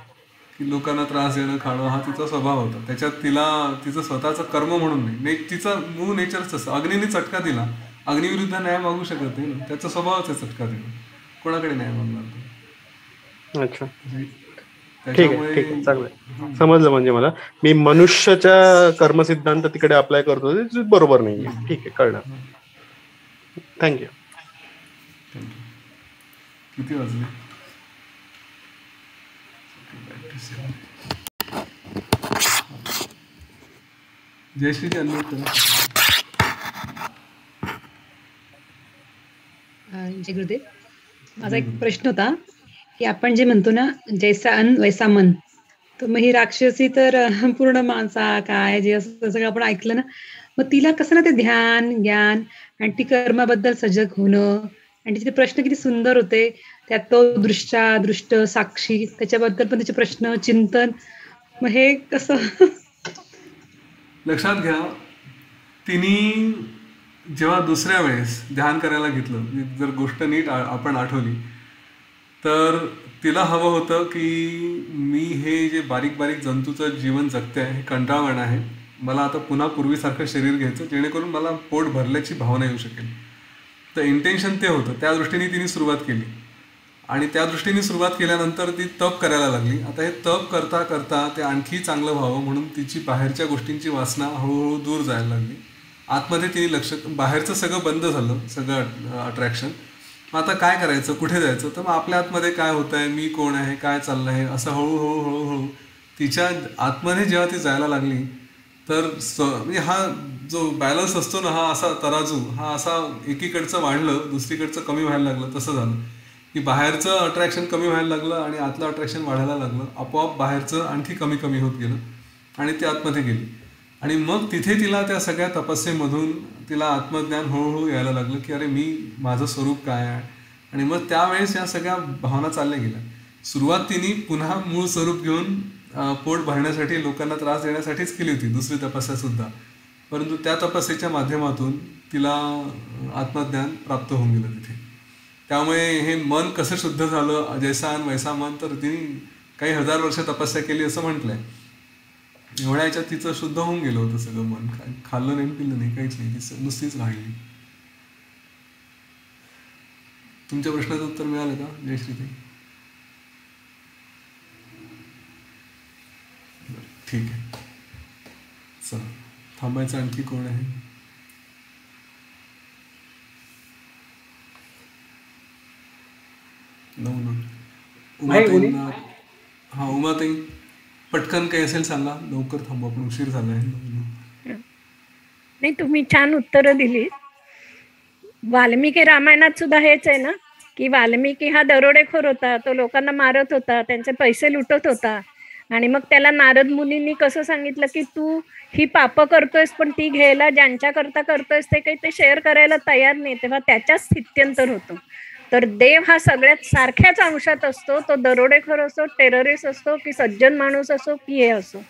की लोकांना त्रास देणं, खाणं हा तिचा स्वभाव होता. त्याच्यात तिला तिचं स्वतःचं कर्म म्हणून नाही, तिचा मूळ नेचरच तसं. अग्नीने चटका दिला, अग्निविरुद्ध न्याय मागू शकत नाही ना, त्याचा स्वभावच आहे चटका देणं. कोणाकडे न्याय मागणार? अच्छा, ठीक आहे, ठीक आहे, चांगलं आहे, समजलं. म्हणजे मला मी मनुष्याच्या कर्मसिद्धांत तिकडे अप्लाय करतो, ते बरोबर नाहीये. ठीक आहे, कळलं. थँक्यू. किती वाजले? जयश्रीची अनम्यूट करा. जय गुरुदेव. माझा एक प्रश्न होता की आपण जे म्हणतो ना, जैसा अन्न वैसा मन, तर मग ही राक्षसी तर पूर्ण माणसा काय जे असं सगळं आपण ऐकलं ना, मग तिला कसं ना ते ध्यान ज्ञान आणि ती कर्माबद्दल सजग होणं आणि तिचे प्रश्न किती सुंदर होते. त्यात तो दृष्ट साक्षी, त्याच्याबद्दल पण त्याचे प्रश्न चिंतन, मग हे कसं? लक्षात घ्या, तिने जेव्हा दुसऱ्या वेळेस ध्यान करायला घेतलं, जर गोष्ट नीट आपण आठवली तर तिला हवं होतं की मी हे जे बारीक बारीक जंतूचं जीवन जगते आहे हे कंटाळवाणं आहे, मला आता पुन्हा पूर्वीसारखं शरीर घ्यायचं जेणेकरून मला पोट भरल्याची भावना येऊ शकेल. तर इंटेन्शन ते होतं, त्या दृष्टीने तिने सुरुवात केली आणि त्या दृष्टीने सुरुवात केल्यानंतर ती तप करायला लागली. आता हे तप करता करता ते आणखी चांगलं व्हावं म्हणून तिची बाहेरच्या गोष्टींची वासना हळूहळू दूर जायला लागली. आतमध्ये तिने लक्ष, बाहेरचं सगळं बंद झालं, सगळं अट्रॅक्शन. मग आता काय करायचं, कुठे जायचं? तर मग आपल्या आतमध्ये काय होत आहे, मी कोण आहे, काय चाललं आहे, असं हळूहळू हळूहळू तिच्या आतमध्ये जेव्हा ती जायला लागली तर म्हणजे हा जो बॅलन्स असतो ना, हा असा तराजू, हा असा एकीकडचं वाढलं दुसरीकडचं कमी व्हायला लागलं. तसं झालं की बाहेरचं अट्रॅक्शन कमी व्हायला लागलं आणि आतलं अट्रॅक्शन वाढायला लागलं. आपोआप बाहेरचं आणखी कमी कमी होत गेलं आणि ती आतमध्ये गेली. आणि मग तिथे तिला त्या सगळ्या तपस्येमधून तिला आत्मज्ञान हळूहळू यायला लागलं की अरे मी माझं स्वरूप काय आहे. आणि मग त्यावेळेस या सगळ्या भावना चालल्या गेल्या सुरुवात तिने पुन्हा मूळ स्वरूप घेऊन पोट भरण्यासाठी, लोकांना त्रास देण्यासाठीच केली होती, दुसरी तपस्या सुद्धा. परंतु त्या तपस्येच्या माध्यमातून तिला आत्मज्ञान प्राप्त होऊन गेलं तिथे. त्यामुळे हे मन कसं शुद्ध झालं, जैसान वैसा मन, तर तिने काही 1000 वर्ष तपस्या केली असं म्हटलंय. एवढ्या याच्यात तिचं शुद्ध होऊन गेलं होतं सगळं मन. खाल्लं नाही, पिल्लं नाही, काहीच नाही, ती नुसतीच राहिली. तुमच्या प्रश्नाचं उत्तर मिळालं का जयश्री? ठीक आहे, चला थांबायचं. आणखी कोण आहे? उमाताई. हा उमाताई, पटकन काही असेल सांगा, लवकर थांबू आपण, उशीर झाला आहे. नाही, तुम्ही छान उत्तरं दिली. वाल्मिकी रामायणात सुद्धा हेच आहे ना, की वाल्मिकी हा दरोडेखोर होता, तो लोकांना मारत होता, त्यांचे पैसे लुटत होता. आणि मग त्याला नारद मुनींनी कसं सांगितलं की तू ही पापं करतोयस, पण ती घ्यायला ज्यांच्याकरता करतोयस ते काही ते शेअर करायला तयार नाही. तेव्हा त्याच्या स्थित्यंतर होतो. तर देव हा सगळ्यात सारख्याच अंशात असतो. तो दरोडेखोर असो, टेररिस्ट असो, की सज्जन माणूस असो, की हे असो,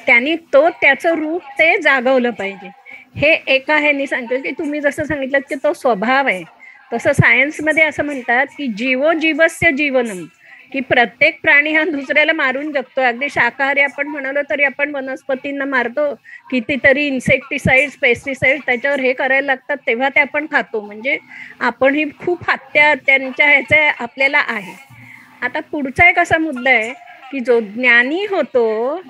त्यांनी त्याचं रूप ते जागवलं पाहिजे. हे एका ह्यानी सांगतो की तुम्ही जसं सांगितलं की तो स्वभाव आहे, तसं सायन्समध्ये असं म्हणतात की जीवो जीवस्य जीवनम, की प्रत्येक प्राणी हा दुसऱ्याला मारून जगतो. अगदी शाकाहारी आपण म्हणालो तरी आपण वनस्पतींना मारतो, कितीतरी इन्सेक्टिसाइड्स, पेस्टिसाइड्स त्याच्यावर हे करायला लागतात, तेव्हा ते आपण खातो. म्हणजे आपण ही खूप हत्या त्यांच्या ह्याचे आपल्याला आहे. आता पुढचा एक असा मुद्दा आहे की जो ज्ञानी होतो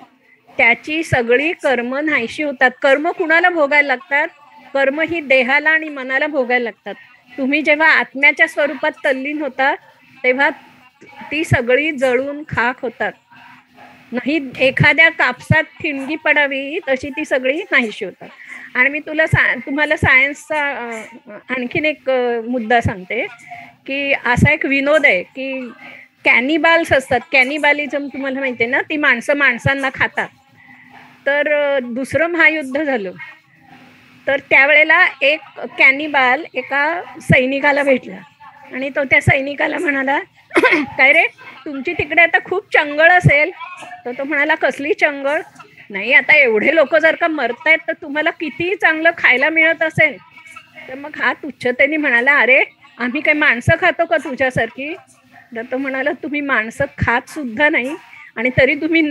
त्याची सगळी कर्म नाहीशी होतात. कर्म कुणाला भोगायला लागतात? कर्म ही देहाला आणि मनाला भोगायला लागतात. तुम्ही जेव्हा आत्म्याच्या स्वरूपात तल्लीन होता तेव्हा ती सगळी जळून खाक होतात. नाही एखाद्या कापसात ठिणगी पडावी तशी ती सगळी नाहीशी होतात. आणि मी तुम्हाला सायन्सचा आणखीन एक मुद्दा सांगते की असा एक विनोद आहे की कॅनिबाल्स असतात. कॅनिबालिझम तुम्हाला माहिती आहे ना, ती माणसं माणसांना खातात. तर दुसरं महायुद्ध झालं, तर त्यावेळेला एक कॅनिबाल एका सैनिकाला भेटला आणि तो त्या सैनिकाला म्हणाला, काय रे तुमची तिकडे आता खूप चंगळ असेल? तर तो म्हणाला, कसली चंगळ? नाही, आता एवढे लोक जर का मरतायत तर तुम्हाला किती चांगलं खायला मिळत असेल. तर मग हा तुच्छतेने म्हणाला, अरे आम्ही काही माणसं खातो का तुझ्यासारखी? तर तो म्हणाला, तुम्ही माणसं खात सुद्धा नाही आणि तरी तुम्ही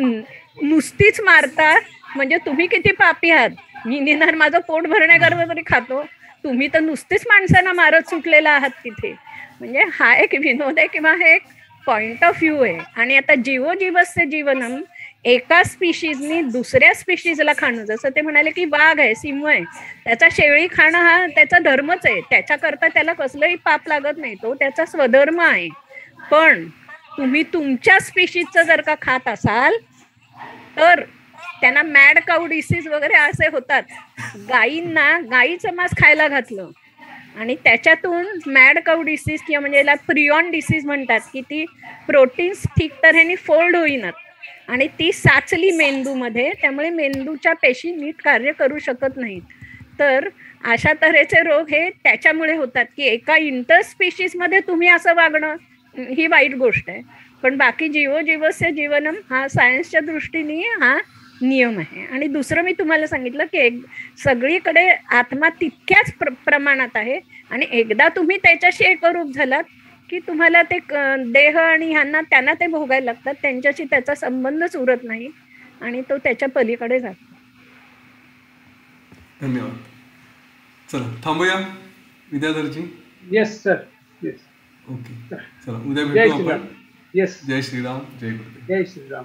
नुसतीच मारता, म्हणजे तुम्ही किती पापी आहात. मी निदान माझं पोट भरण्याकरता तरी खातो, तुम्ही तर नुसतीच माणसांना मारत सुटलेला आहात तिथे. म्हणजे हा एक विनोद आहे किंवा हे एक पॉइंट ऑफ व्ह्यू आहे. आणि आता जीवो जीवस्य जीवनम, एका स्पीशीजनी दुसऱ्या स्पीशीजला खाणं, जसं ते म्हणाले की वाघ आहे, सिंह आहे, त्याचा शेळी खाणं हा त्याचा धर्मच आहे, त्याच्याकरता त्याला कसलंही पाप लागत नाही, तो त्याचा स्वधर्म आहे. पण तुम्ही तुमच्या स्पीशीजचं जर का खात असाल तर त्यांना मॅड काऊ डिसीज वगैरे असे होतात. गायींना गायीचं मांस खायला घातलं आणि त्याच्यातून मॅड काऊ डिसीज किंवा म्हणजे याला प्रियॉन डिसीज म्हणतात, की ती प्रोटीन्स ठीक तऱ्हेने फोल्ड होईनात आणि ती साचली मेंदूमध्ये, त्यामुळे मेंदूच्या पेशी नीट कार्य करू शकत नाहीत. तर अशा तऱ्हेचे रोग हे त्याच्यामुळे होतात की एका इंटरस्पीशीजमध्ये तुम्ही असं वागणं ही वाईट गोष्ट आहे. पण बाकी जीवो जीवस्य जीवनम हा सायन्सच्या दृष्टीने हा नियम आहे. आणि दुसरं मी तुम्हाला सांगितलं की सगळीकडे आत्मा तितक्याच प्रमाणात आहे आणि एकदा तुम्ही त्याच्याशी एकरूप झालात की तुम्हाला ते देह आणि ह्यांना त्यांना ते भोगायला लागतात, त्यांच्याशी त्याचा संबंधच उरत नाही आणि तो त्याच्या पलीकडे जातो. धन्यवाद. चला थांबूया Vidyadharji. Yes sir, yes. Okay, चला उद्या भेटू आपण. येस. जय श्रीराम, जय गुरुदेव. जय श्रीराम.